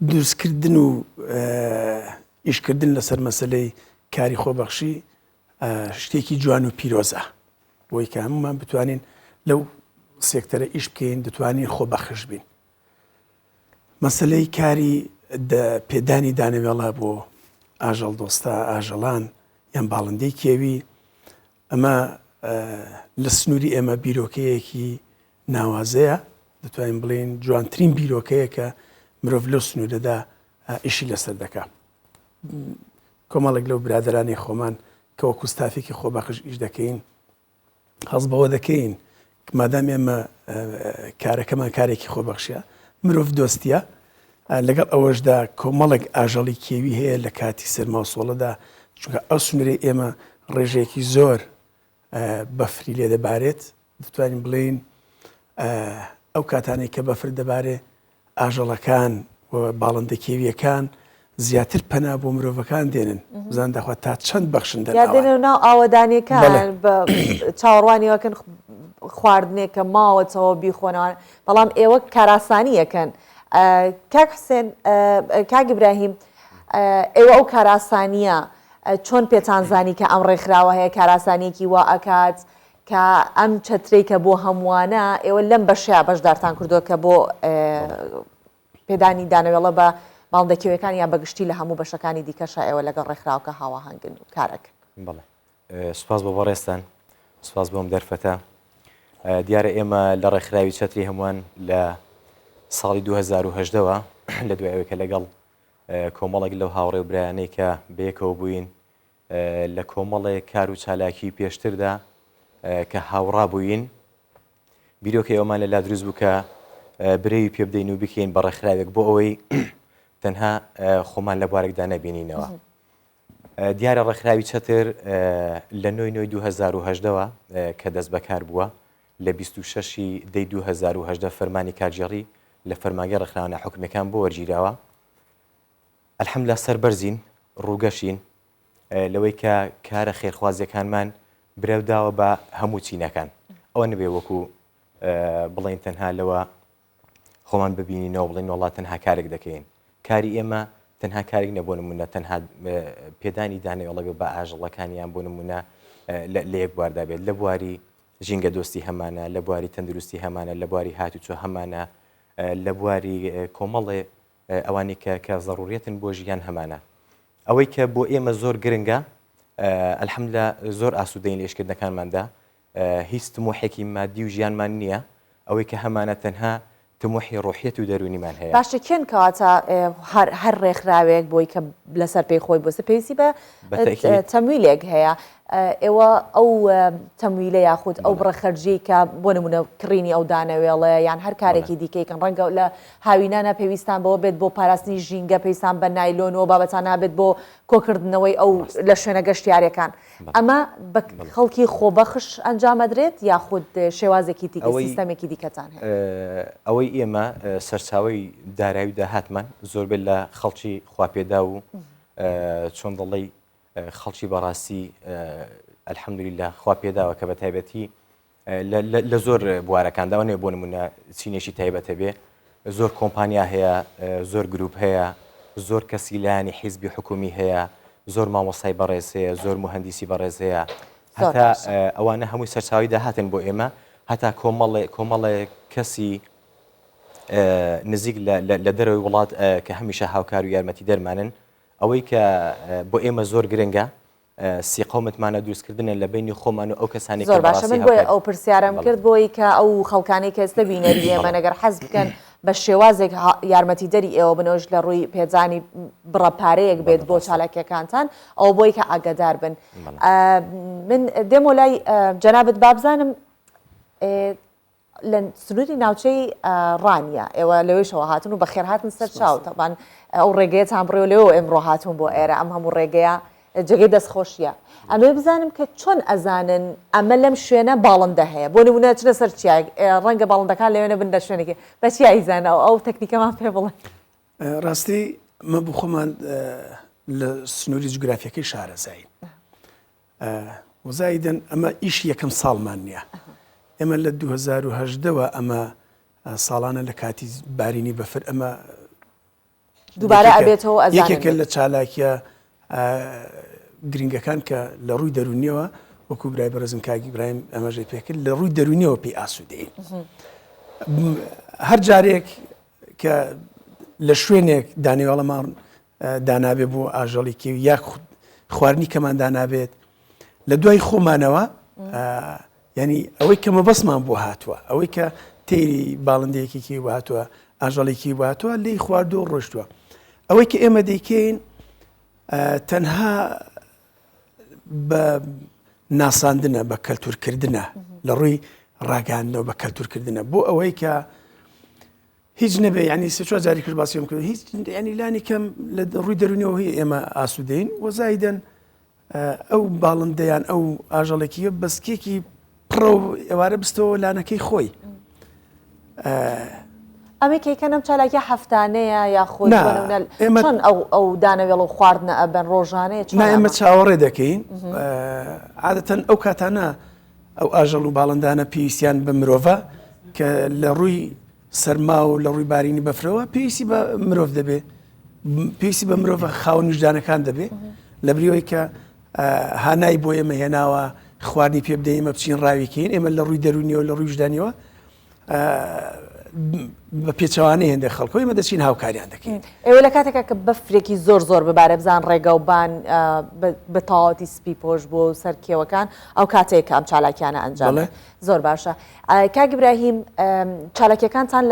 دروستکردن و ئیشکردن لەسەر مەسلەی کاری خۆبەخشی شتێکی جوان و پیرۆزە بۆی کە هەمومان بتوانین لەو سێکتەرە ئیش بکەین دەتوانین خۆبەخش بین مەسلەی کاری پێدانی دانەوێڵە بۆ ئاژەڵ دۆستە ئاژەڵان یان باڵندەی کێوی ئەمە لە سنووری ئێمە بیرۆکەیەکی ناوازەیە دەتوانین بڵێن جوانترین بیرۆکەیە کە مرۆڤ لەو سنوورەدا ئیشی لەسەر دەکات کۆمەڵێک لەو برادرانی خۆمان کە وەکو ستافێکی خۆبەخش ئیش دەکەین هەڵ بەوە دەکەین مادام ئێمە کارەکەمان کارێکی خۆبەخشیە مرۆڤ دۆستیە لەگەڵ ئەوەشدا کۆمەڵێک ئاژەڵی کێوی هەیە لە کاتی سەرماوسۆڵەدا چونکە ئەو سنوورەی ئێمە ڕێژەیەکی زۆر بەفری لێ دەبارێت دەتوانین بڵێین ئەو کاتانەی کە بەفر دەبارێت ئاژەڵەکان و باڵندە کێویەکان زیاتر پەنا بۆ مرۆڤەکان دێنن بزان داخوا تا چەند بەخشن دێنە ناو ئاوەدانیەکان بە چاوەڕوانیەکەن خواردنێکە ماوەتەوە بیخۆنەوە بەڵام ئێوە کاراسانیەکەن کاک حوسێن کاک ئیبراهیم ئێوە ئەو کاراسانیە چۆن پێتانزانی کە ئەم ڕێکخراوە هەیە کاراسانیەکی وا ئەکات کە ئەم چەترێکە بۆ هەمووانە ئێوە لەم بەشەیە بەشدارتان کردووە کە بۆ پێدانی دانەوێڵە بە باڵندەکێویەکان یان بەگشتی لە هەموو بەشەکانی دیکەشە ئێوە لەگەڵ ڕێکخراوەکە هاواهەنگن و کارەکە بەڵێ سوپاس بۆ بەڕێستان سوپاس بۆم دەرفەتە دیارە ئێمە لە ڕێکخراوی چەتری هەمووان لە ساڵی 2010ەوە لە دوای ئەوەی کە لەگەڵ کۆمەڵێک لەو هاوڕێ و برایانەی کە بەیەکەوە بووین لە کۆمەڵێک کار و چالاکی پێشتردا کە هاوڕا بووین بیرۆکە ئێوەمان لەلا دروست بوو کە برەوی پێ بدەین و بکەین بە ڕێکخراوێک بۆ ئەوەی تەنها خۆمان لە بوارێکدا نەبینینەوە دیارە ڕێکخراوی چەتر لە نۆی 2010ەوە کە دەست بەکار بووە لە 26 دەی 2010 فەرمانی کارژێڕی لە فەرمانگەی ڕێکخراوە حکومەکان بۆ وەرگیراوە ئەلحەمدوللا سەربەرزین ڕووگەشین لەوەی کە کارە خێرخوازیەکانمان برێوداوە بە هەموو چینەکان ئەوە نەبێ وەکو بڵین تەنها لەوە خۆمان ببینینەوە بڵین وڵات تەنها کارێک دەکەین کاری ئێمە تەنها کارێک نەبوو نمونە تەنها پێدانی دانەوەڵەبێ بە ئاژەڵەکانیان بۆ نمونە لە یەک بواردا بێت لە بواری ژینگە دۆستی هەمانە لە بواری تەندروستی هەمانە لە بواری هاتوچۆ هەمانە لە بواری کۆمەڵێ ئەوانی کە ضرورەتن بۆ ژیان هەمانە ئەوەی کە بۆ ئێمە زۆر گرنگە ئەلحەمدوللا زۆر ئاسوودەین لێشکردنەکانماندا هیچ تمۆحێکی مادی و ژیانمان نییە ئەوەی کە هەمانە تەنها تمۆحی ڕۆحیەت و دەرونیمان هەیە باشە کێن کەواتە هەر ڕێکخراوێک بۆی کە لەسەر پێی خۆی بۆسە پێویستی بە تەمویلێک هەیە ئێوە ئەو تەمویلە یاخود ئەو بڕەخەرجی کە بۆ نمونە کڕینی ئەو دانەوێڵە یان هەر کارێکی دیکەیکەن ڕەنگە لە هاوینانە پێویستان بەوە بێت بۆ پاراستنی ژینگە پێویستان بە نایلۆنەوە بابەتان نابێت بۆ کۆکردنەوەی ئەو لە شوێنە گەشتیارەکان ئەمە بە خەڵکی خۆبەخش ئەنجامەدرێت یاخود شێوازێکی دیکە سیستەمێکی دیکەتان هەیە ئەوەی ئێمە سەرچاوی دارایی و داهاتمان زۆربێت لە خەڵکی خواپێدا و چۆن دەڵێ خەڵکی بەڕاستی ئەلحەمدولیلا خوا پێداوە کە بە تایبەتی لە زۆر بوارەکانداوە نێ بۆ نمونە چینێکی تایبەتە بێ زۆر کۆمپانیا هەیە زۆر گروپ هەیە زۆر کەسی لایانی حیزبی حکومی هەیە زۆر مامۆستای بەڕێز هەیە زۆر مهندسی بەڕێز هەیە هەتا ئەوانە هەمووی سەرچاوی داهاتن بۆ ئێمە هەتا کۆمەڵێ کەسی نزیک لە دەرەوەی وڵات کە هەمیشە هاوکار و یارمەتی دەرمانن ئەوەی کە بۆ ئێمە زۆر گرنگە سیقەومتمانە دروستکردنە لە بینی خۆمان و ئەو کەسانی زۆر باشە من بۆی ئەو پرسیارم کرد بۆی کە ئەو خەڵکانی کە ئێستا بینەری ئێمە ئەگەر حەز بکەن بە شێوازێک یارمەتی دەری ئێوە بنەوەش لە ڕووی پێزانی بڕەپارەیەک بێت بۆ چالاکیەکانتان ئەو بۆی کە ئاگادار بن من دێمە لای جەنابەت بابزانم لە سنووری ناوچەی ڕانیە ئێوە لەوەیشەوە هاتون و بەخێر هاتن سەر چاو تەبان ئەو ڕێگەیەتان بڕێ و لەوە ئێمڕۆ هاتوون بۆ ئێرە ئەم هەموو ڕێگەیە جێگەی دەستخۆشیە ئەمێ بزانم کە چۆن ئەزانن ئەمە لەم شوێنە باڵندە هەیە بۆ نمونە چنە سەر چیاک ڕەنگە باڵندەکان لەوێنە بن لە شوێنێکی بە چی ئایزانەوە ئەو تەکنیکەمان پێ بڵێ ڕاستی مە بۆ خۆمان لە سنووری جوگرافیەکەی شارەزایی وزایدن ئەمە ئیش یەکەم ساڵمان نییە ئێمە لە 2010ەوە ئەمە ساڵانە لە کاتی بارینی بەفر ئەمە دووبارە ئەبێتەوە یەکێکە لە چالاکیە گرنگەکان کە لە ڕووی دەرونیەوە وەکو برای بەڕێزم کاگی برایم ئەمەژەی پێکرد لە ڕووی دەرونیەوە پێی ئاسوودەین هەر جارێک کە لە شوێنێک دانێواڵەمان دانابێت بۆ ئاژەڵێکی یا خواردنی کەمان دانابێت لە دوای خۆمانەوە ینی ئەوەی کە مەبەستمان بۆ هاتووە ئەوەی کە تێری باڵندەیەکێکی هاتووە ئاژەڵێکی هاتووە لی خواردووە و ڕۆشتووە ئەوەی کە ئێمە دەیکەین تەنها بە ناساندنە بە کەلتورکردنە لە ڕووی ڕاگەاندنەوە بە کەلتورکردنە بۆ ئەوەی کە هیچ نەبێ ینی سێ جاری کرد باسیێم کرد هیچ ینی لانی کەم لە ڕووی دەرونیەوە هی ئێمە ئاسوودەین وەزایدەن ئەو باڵندەیان ئەو ئاژەڵێکیە بەسکێکی پڕە و ئێوارە بستەوە لانەکەی خۆی ئەمە کەیکەنم چالاکی هەفتانەیە یاخۆ چۆن ئەو دانەوێڵ و خواردنە ئەبەن ڕۆژانەیە ئێمە چاوەڕێ دەکەین عادەتەن ئەو کاتانە ئەو ئاژەڵ و باڵندانە پێویستیان بە مرۆڤە کە لە ڕووی سەرما و لە ڕووی بارینی بەفرەوە پێویستی بە مرۆڤ دەبێ پێویستی بە مرۆڤە خاوەن وجدانەکان دەبێ لە بریەوەی کە هانای بۆ ئێمە هێناوە خواردنی پێ بدەین ئێمە بچین ڕاویکەین ئێمە لە ڕووی دەرونیەوە لە ڕووی وجدانیەوە بە پێچەوانەی هێندە خەڵکۆی مە دەچین هاوکاریان دەکەین ئێوە لە کاتێکە کە بەفرێکی زۆر ببارە بزان ڕێگە و بان بە تاواتی سپی پۆش بۆ سەرکێوەکان ئەو کاتێک ئەم چالاکیانە ئەنجام زۆر باشە کاک ئیبراهیم چالاکیەکانتان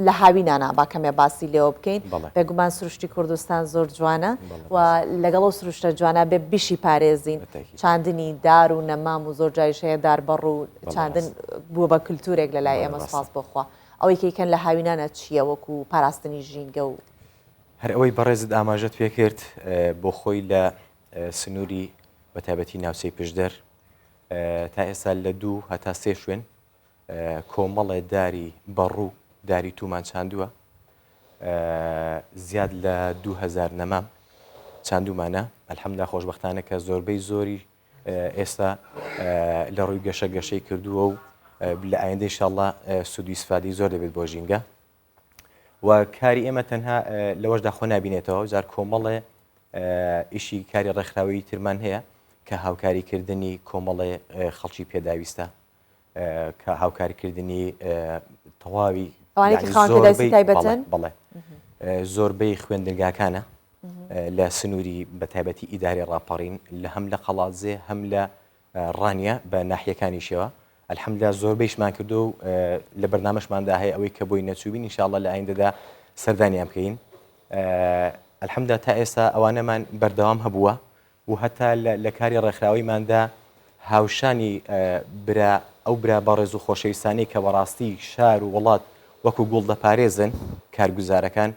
لە هاوینانە با کەمێ باسی لێەوە بکەین بێگومان سروشتی کوردستان زۆر جوانە و لەگەڵ سروشتە جوانە بێ بیشی پارێزین چاندنی دار و نەمام و زۆر جایشەیە دار بەڕ و چاندن بووە بە کللتورێک لە لای ئێمە سپاس بخوا ئەوەی کەیکەن لە هاوینانە چییە وەکو پاراستنی ژینگە و هەر ئەوەی بەڕێزت ئاماژەت پێ کرد بۆ خۆی لە سنووری بەتایبەتی ناوچەی پشدەر تا ئێستا لە 2 هەتا 3 شوێن کۆمەڵێ داری بەڕوو داری تومان چاندووە زیاد لە 2000 نەمام چاندومانە ئەلحەمدولیلا خۆشبەختانە کە زۆربەی زۆری ئێستا لە ڕووی گەشەی کردووە و لە ئایندە ئینشاءڵڵا سود و ئیسفادەی زۆر دەبێت بۆ ژینگە و کاری ئێمە تەنها لەوەشدا خۆ نابینێتەوە جار کۆمەڵێ ئیشی کاری ڕێکخراوی ترمان هەیە کە هاوکاریکردنی کۆمەڵێ خەڵکی پێداویستە کە هاوکاریکردنی تەواوی بەڵێ زۆربەی خوێندنگاکانە لە سنووری بەتایبەتی ئیداری ڕاپەڕین لە هەم لە قەڵاتزێ هەم لە ڕانیە بە ناحیەکانیشەوە الحەمدلله زۆربەیشمان کردو و لە بەرنامەشماندا هەیە ئەوەی کە بۆی نەچووبین ئینشاءڵڵا لە ئایندەدا سەردانیان بکەین الحەمدلله تا ئێستا ئەوانەمان بەردەوام هەبووە و هەتا لە کاری ڕێکخراویماندا هاوشانی ئەو برا بەڕێز و خۆشەویستانەی کە بەڕاستی شار و وڵات وەکو گوڵ دەپارێزن کارگوزارەکان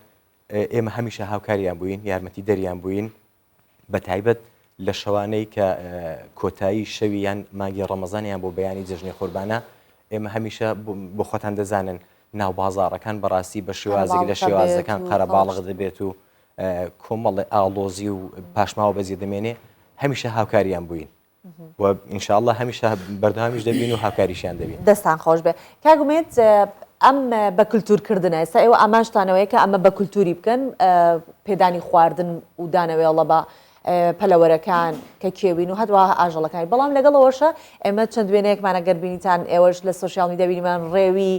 ئێمە هەمیشە هاوکاریان بووین یارمەتی دەریان بووین بە تایبەت لە شەوانەی کە کۆتایی شەویان مانگی ڕەمەزانیان بۆ بەیانی جژنی قوربانە ئێمە هەمیشە بۆ خۆتان دەزانن ناو بازاڕەکان بەڕاستی بە شێوازێک لە شێوازەکان قەرە باڵغ دەبێت و کۆمەڵی ئاڵۆزی و پاشماوە بەزی دەمێنێ هەمیشە هاوکاریان بووین و ئینشاءڵڵا هەمیشە بەردەوامیش دەبین و هاوکاریشیان دەبین دەستان خۆش بێ کاگومێت ئەم بە کولتورکردنە ئێستا ئێوە ئامانشتانەوەی کە ئەمە بە کولتوری بکەن پێدانی خواردن و دانەوێڵە بە پەلەوەرەکان کە کێوین و هەروە ئاژەڵەکانی بەڵام لەگەڵەوەشە ئێمە چەند وێنەیەکمانە گەربینیتان ئێوەش لە سوشیال میدیا بینیمان ڕێوی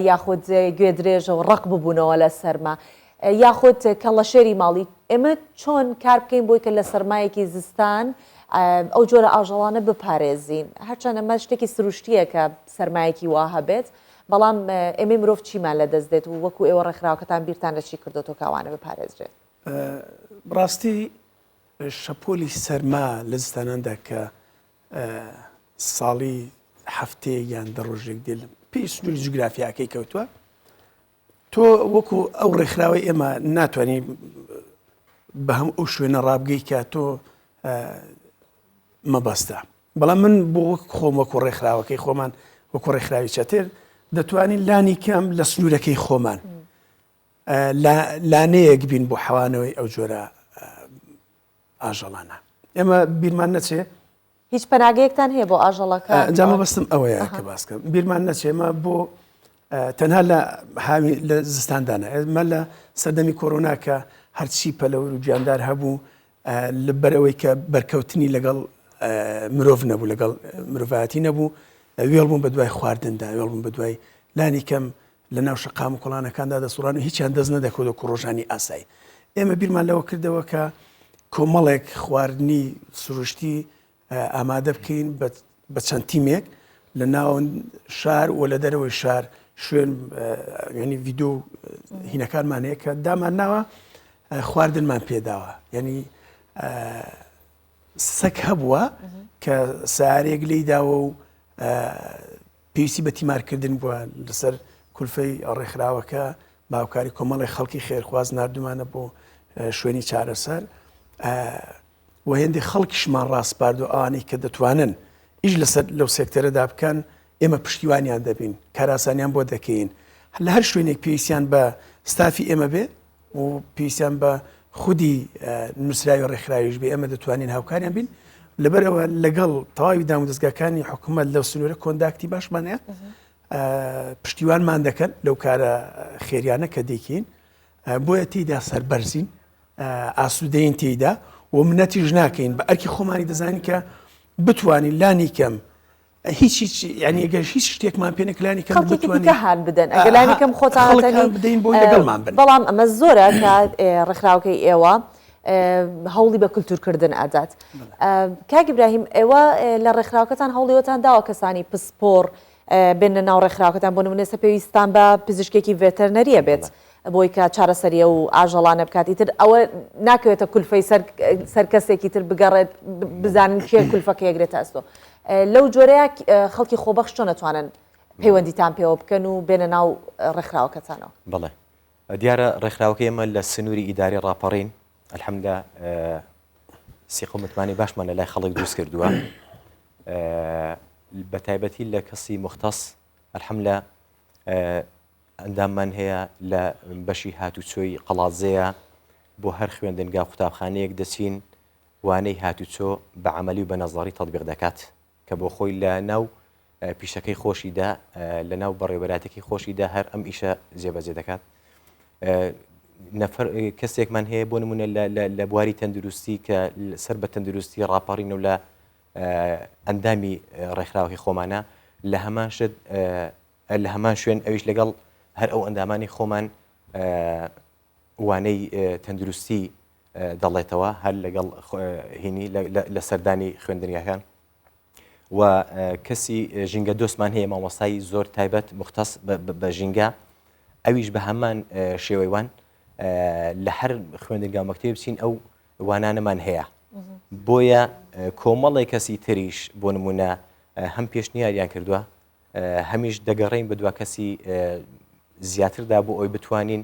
یاخود گوێ درێژە و ڕق ببوونەوە لە سەرما یاخود کەڵە شێری ماڵی ئێمە چۆن کار بکەین بۆی کە لە سەرمایەکی زستان ئەو جۆرە ئاژەڵانە بپارێزین هەرچەند ئەمە شتێکی سروشتیە کە سەرمایەکی وا هەبێت بەڵام ئێمە مرۆڤ چیمان لە دەست دێت و وەکو ئێوە ڕێکخراوەکەتان بیرتان لە چی کردوتەوە کاوانە بپارێزرێت ڕاستی شەپۆلی سەرما لە زستاناندا کە ساڵی هەفتەیە یان دە ڕۆژێک دێ پێی سنووری جوگرافیاکەی کەوتووە تۆ وەکو ئەو ڕێکخراوەی ئێمە ناتوانانی بە هەم ئەو شوێنە ڕابگەی کە تۆ مەبەستە بەڵام من بۆ خۆم وەکو ڕێکخراوەکەی خۆمان وەکو ڕێکخراوی چەتر دەتوانین لانی کەم لە سنوورەکەی خۆمان لانەیەک بین بۆ حەوانەوەی ئەو جۆرە ئاژەڵانە ئێمە بیرمان نەچێ هیچ پەناگەیەکتان هەیە بۆ ئاژەڵەکە جامە بەستم ئەوەیە کە باسکە بیرمان نەچێمە بۆ تەنها لە زستاندانە ئێمە لە سەردەمی کۆرۆنا کە هەرچی پەلەور و گیاندار هەبوو لە بەرەوەی کە بەرکەوتنی لەگەڵ مرۆڤ نەبوو لەگەڵ مرۆڤایەتی نەبوو وێڵ بوون بە دوای خواردندا وێڵ بوون بە دوای لانی کەم لە ناو شەقام و کۆڵانەکاندا دەسوڕان و هیچیان دەست نەدەکەوت و ڕۆژانی ئاسایی ئێمە بیرمان لەوە کردەوە کە کۆمەڵێک خواردنی سروشتی ئامادە بکەین بە چەند تیمێک لە ناو شار و لە دەرەوەی شار شوێن ینی ڤیدۆ هینەکانمان هەیە کە دامان ناوە خواردنمان پێداوە ینی سەگ هەبووە کە سارێک لی داوە و پێویستی بە تیمارکردن بووە لەسەر کولفەی ڕێکخراوەکە باوکاری کۆمەڵی خەڵکی خێرخواز نردومانە بۆ شوێنی چارەسەر و هێندی خەڵکیشمان ڕاستپارد و ئەوانەی کە دەتوانن ئیش لەسەر لەو سێکتەرەدا بکەن ئێمە پشتیوانیان دەبین کاراسانیان بۆ دەکەین لە هەر شوێنێک پێویستیان بە ستافی ئێمە بێ و پێویستیان بە خودی نووسراوی ڕێکخراویش بێ ئێمە دەتوانین هاوکاریان بین لەبەرەوە لەگەڵ تەواوی دام و دەستگاکانی حکوومەت لەو سنوورە کۆنداکتی باشمانەیە پشتیوانمان دەکەن لەو کارە خێریانە کە دەیکەین بۆیە تێیدا سەربەرزین ئاسوودەین تێیدا و منەتیش ناکەین بە ئەرکی خۆمانی دەزانین کە بتوانین لانی کەم هیچ ینی ئەگەر هیچ شتێکمان پێ نەکلانی کەم بتوانین هەان بدەن ئەگەر لانی کەم خۆتانەتەنی بدەین بۆی لەگەڵمان بن بەڵام ئەمە زۆرە کە ڕێکخراوەکەی ئێوە هەوڵی بە کولتورکردن ئەدات کاک ئیبراهیم ئێوە لە ڕێکخراوەکەتان هەوڵیوەتان داوە کەسانی پسپۆڕ بێنە ناو ڕێکخراوەکەتان بۆ نمونە پێویستان بە پزیشکێکی ڤێتەرنەریە بێت بۆی کە چارەسەریە و ئاژەڵانە بکاتی تر ئەوە ناکەوێتە کولفەی سەر کەسێکی تر بگەڕێت بزانن کێ کولفەکە یەکرێت ئەستۆ لەو جۆرەیە خەڵکی خۆبەخش چۆن نەتوانن پەیوەندیتان پێوە بکەن و بێنە ناو ڕێکخراوەکەتانەوە بەڵێ دیارە ڕێکخراوەکە ئێمە لە سنووری ئیداری ڕاپەڕین الحەمدە سیق و متمانی باشمان لە لای خەڵک دروست کردووە بە تایبەتی لە کەسی مختص الحەمدە ئەنداممان هەیە لە بەشی هاتوچۆی قەڵازەیە بۆ هەر خوێندنگا قوتابخانەیەک دەچین وانەی هاتوچۆ بە عملی و بە نەزاری تەطبیق دەکات کە بۆ خۆی لە ناو پیشەکەی خۆشیدا لە ناو بەڕێوەبەراتێکی خۆشیدا هەر ئەم ئیشە جێبەجێ دەکات. کەسێکمان هەیە بۆ نمونە لە بواری تەندروستی کە سەر بە تەندروستی ڕاپەڕین و لە ئەندامی ڕێکخراوەکەی خۆمانە لە هەمان شوێن ئەویش لەگەڵ هەر ئەو ئەندامانی خۆمان وانەی تەندروستی دەڵێتەوە هەر لەگەڵ هینی لە سەردانی خوێندنیەکان و کەسی ژینگە دۆستمان هەیە مامۆستای زۆر تایبەت مختص بە ژینگە ئەویش بە هەمان شێوەیوان لە هەر خوێندنگا مەکتێب بچین ئەو وانانەمان هەیە بۆیە کۆمەڵی کەسی تریش بۆ نمونە هەم پێشنیاریان کردووە هەمیش دەگەڕین بە دوا کەسی زیاتردا بۆ ئەوی بتوانین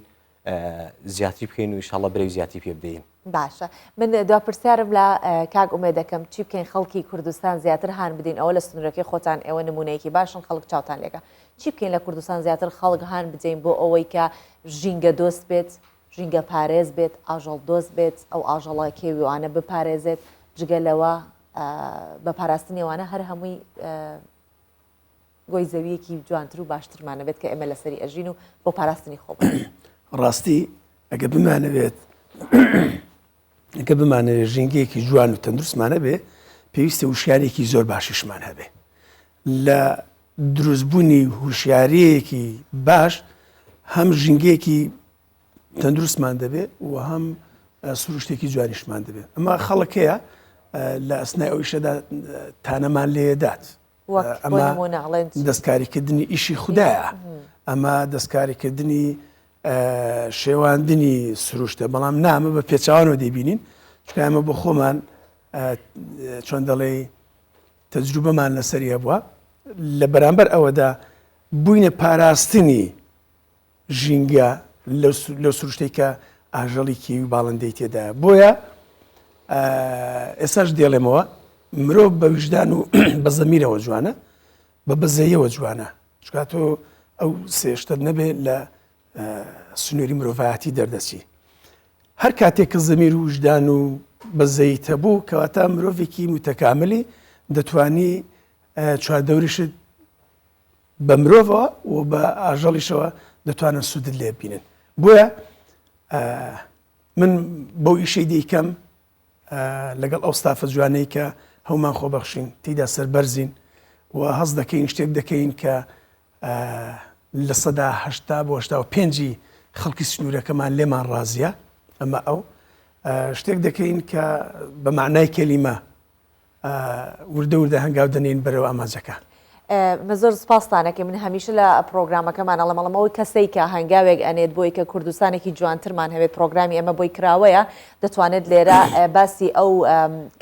زیاتری بکەین و ئینشاڵڵا بەرەو زیاتری پێ بدەین. باشە من دوا پرسیارم لە کاک ئومێد دەکەم چی بکەین خەڵکی کوردستان زیاتر هان بدەین ئەوە لە سنوورەکەی خۆتان ئێوە نمونەیەکی باشن خەڵک چاوتان لێکە چی بکەین لە کوردستان زیاتر خەڵک هان بدەین بۆ ئەوەی کە ژینگە دۆست بێت ژینگە پارێز بێت ئاژەڵ دۆست بێت ئەو ئاژەڵە کێویوانە بپارێزێت جگە لەوە بە پاراستنیێوانە هەر هەمووی گۆی زەویەکی جوانتر و باشترمانە بێت کە ئێمە لەسەری ئەژین و بۆ پاراستنی خۆ ڕاستی ئەگە بمانەوێت ئەگە بمانەوێت ژینگەیەکی جوان و تەندروستمانە بێ پێویستە وشیارێکی زۆر باشیشمان هەبێ لە دروستبوونی هوشیارەیەکی باش هەم ژینگەیەکی تەندروستمان دەبێت و هەم سروشتێکی جوانیشمان دەبێت ئەمە خەڵکەیە لە ئەسنای ئەو ئیشەدا تانەمان لێدات ئەمە دەستکاریکردنی ئیشی خوددایە ئەمە دەستکاریکردنی شێواندنی سروشتە بەڵام نامە بە پێچوانەوە دەبینین چکە ئەمە بۆ خۆمان چۆن دەڵێ تەجروبەمان لەسەری هەبووە لە بەرامبەر ئەوەدا بووینە پاراستنی ژینگە لەو سروشتەی کە ئاژەڵی کێوی و باڵندەی تێدایە بۆیە ئێساش دێڵێمەوە مرۆڤ بە وجدان و بە زەمیرەوە جوانە بە بەزەیەوە جوانە چکە تۆ ئەو سێشتت نەبێت لە سنووری مرۆڤایەتی دەردەچی هەر کاتێک کە زەمیر و وجدان و بەزەیت هەبوو کەواتە مرۆڤێکی متەکاملی دەتوانی چواردەوریشت بە مرۆڤەوە و بە ئاژەڵیشەوە دەتوانن سوودت لێ بینن بۆیە من بەو ئیشەی دەیکەم لەگەڵ ئەو ستافە جوانەی کە هەومان خۆبەخشین تێیدا سەربەرزین و هەز دەکەین شتێک دەکەین کە لە سەدا هەشتا بۆ 85 خەڵکی سنوورەکەمان لێمان ڕازیە ئەمە ئەو شتێک دەکەین کە بە معنای کەلیمە وردە وردە هەنگاو دەنێن بەرەوە ئاماجەکە. مە زۆر سپاسانەکە من هەمیشە لە پرۆگرامەکەمان ئەڵەمەڵەمەوەی کەسەی کە هەنگاوێک ئەنێت بۆی کە کوردستانێکی جوانترمان هەبێت پرۆگرامی ئەمە بۆی کراوەیە دەتوانێت لێرە باسی ئەو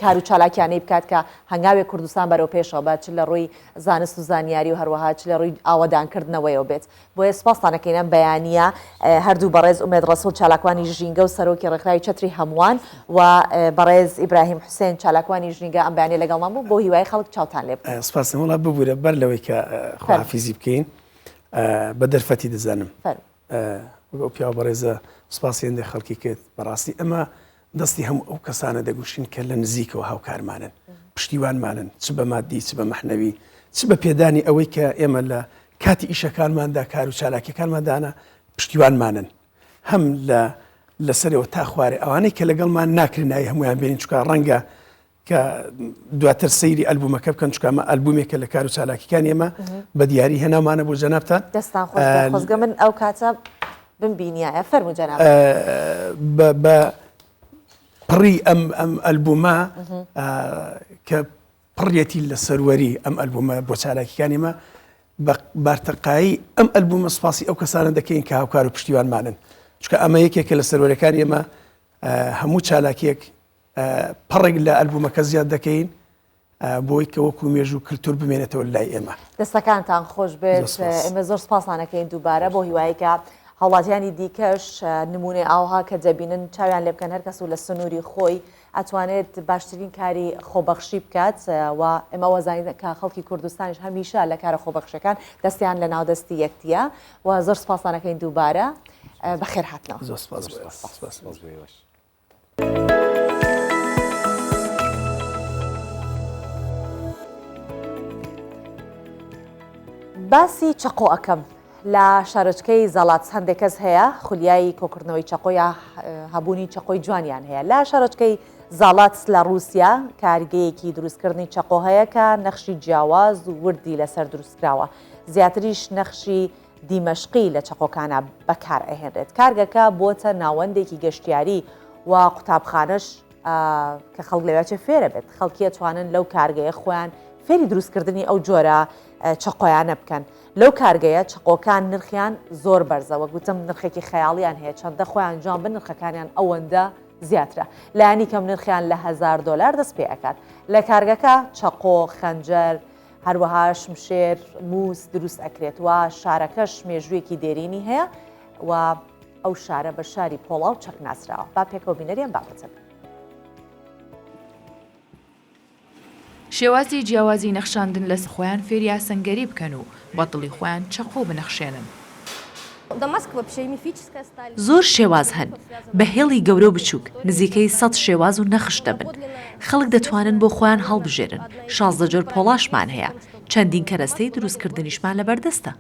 کار و چالاکیانەی بکات کە هەنگاوێک کوردستان بەرەو پێشەوە بات چ لە ڕووی زانست و زانیاری و هەروەها چ لە ڕووی ئاوەدانکردنەوەیەوە بێت بۆیە سپاسانەکەین ئەم بەیانیە هەردوو بەڕێز ئومێد ڕەسوول چالاکوانی ژینگە و سەرۆکی ڕێکخراوی چەتری هەمووان و بەڕێز ئیبراهیم حوسێن چالاکوانی ژینگە ئەم بەیانیە لەگەڵمان بوو بۆ هیوای خەڵک چاوتان لێ بکەن. سپاس وڵا ببوورە بەر لەوەی کە خواحافیزی بکەین بە دەرفەتی دەزانم ئەو پیاوە بەڕێزە سوپاسیێندە خەڵکی کرد بەڕاستی ئەمە دەستی هەموو ئەو کەسانە دەگوشین کە لە نزیکەوە هاوکارمانن پشتیوانمانن چ بە مادی چ بە مەحنەوی چ بە پێدانی ئەوەی کە ئێمە لە کاتی ئیشەکانماندا کار و چالاکیەکانماندانە پشتیوانمانن هەم لەسەرەوە تا خوارێ ئەوانەی کە لەگەڵمان ناکردنایی هەمویان بێنین چکە ڕەنگە کە دواتر سەیری ئەلبومەکە بکەن چکامە ئەلبومێکە لە کار و چالاکیەکان ئێمە بە دیاری هێنامانە بۆ جەنابتان دەستان خۆزگە من ئەو کاتە بمبینایە فەرموو جەناب بە پڕی ئەم ئەلبومە کە پڕێتی لە سەروەری ئەم ئەلبومە بۆ چالاکیەکان ئێمە بارتەقایی ئەم ئەلبومە سوپاسی ئەو کەسانە دەکەین کە هاوکار و پشتیوانمانن چکە ئەمە یەکێکە لە سەروەرەکان ئێمە هەموو چالاکیەک پڕێک لە ئەلبومەکە زیاد دەکەین بۆی کە وەکو مێژ و کللتور بمێنێتەوە لای ئێمە دەستەکانتان خۆش بێت ئێمە زۆر سپاسانەکەین دووبارە بۆ هیواییکە هەوڵاتیانی دیکەش نمونێ ئاوها کە دەبینن چاویان لێ بکەن هەر کەس و لە سنووری خۆی ئەتوانێت باشترین کاری خۆبەخشی بکات و ئێمە وەزانین کە خەڵکی کوردستانیش هەمیشە لە کارە خۆبەخشەکان دەستیان لە ناودەستی یەکتیە و زۆر سپاسانەکەین دووبارە بەخێر هاتنەوە. باسی چقۆ ئەەکەم لە شارچکەی زەڵات هەندێک کەس هەیە خولیایی کۆکردنەوەی چقۆیە هەبوونی چقۆی جوانیان هەیە لە شارچکەی زاڵات لە رووسیا کارگەیەکی دروستکردنی چقۆ هەیە کە نەخشی جیاواز و وردی لەسەر دروستکراوە زیاتریش نەخشی دیمەشقی لە چقۆکانە بەکار ئەهێنرێت کارگەکە بۆتە ناوەندێکی گەشتیاری و قوتابخانەش کە خەڵک لەوێچە فێرە بێت خەڵکی توانن لەو کارگەیە خۆیان فێری دروستکردنی ئەو جۆرە چقۆیانە بکەن لەو کارگەیە چقۆکان نرخیان زۆر بەرزەوە گوتم نرخێکی خەیاڵیان هەیە چەندە خۆیان جان بە نرخەکانیان ئەوەندە زیاترە لایانی کەم نرخیان لە $1000 دەست پێ ئەکات لە کارگەکە چقۆ خەنجەر هەروەها شمشێر مووس دروست ئەکرێت و شارەکەش مێژوویەکی دێرینی هەیە و ئەو شارە بە شاری پۆڵاو چەک ناسراوە با پێکەوە بینەریان بابەتن شێوازی جیاوازی نەخشاندن لە خۆیان فێری یاسەنگەری بکەن و بەدڵی خۆیان چەقۆ بنەخشێنن زۆر شێواز هەن بە هێڵی گەورە بچووک نزیکەی 100 شێواز و نەخش دەبن خەڵک دەتوانن بۆ خۆیان هەڵبژێرن 16 جۆر پۆڵاشمان هەیە چەندین کەرەستەی دروستکردنیشمان لەبەردەستە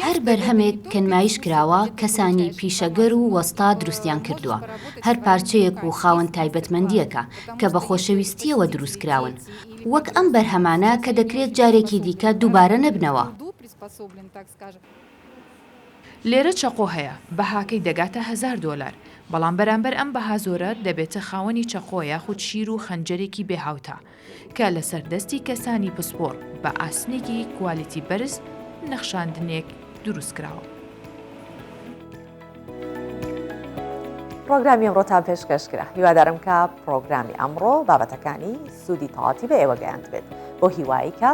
هەر بەرهەمێک کە نمایش کراوە کەسانی پیشەگەر و وەستا دروستیان کردووە هەر پارچەیەک و خاوەن تایبەتمەندیەکە کە بە خۆشەویستیەوە دروستکراون وەک ئەم بەرهەمانە کە دەکرێت جارێکی دیکە دووبارە نەبنەوە لێرە چەقۆ هەیە بەهاکەی دەگاتە $1000 بەڵام بەرامبەر ئەم بەها زۆرە دەبێتە خاوەنی چەقۆ یاخود شیر و خەنجەرێکی بێهاوتا کە لە سەردەستی کەسانی پسپۆر بە ئاسنێکی کوالیتی بەرز نەخشاندنێک دروستکراوە. پرۆگرامی ئەمڕۆتان پێشکەشکرا هیوادارم کە پرۆگرامی ئەمڕۆ بابەتەکانی سوودی تەواتی بە ئێوە گەیاند بێت بۆ هیوایی کە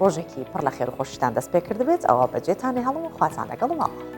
ڕۆژێکی پڕ لە خێر و خۆشیتان دەست پێ کرد بێت ئەوە بەجێتانێ هەڵ و خواتان لەگەڵ ماڵە.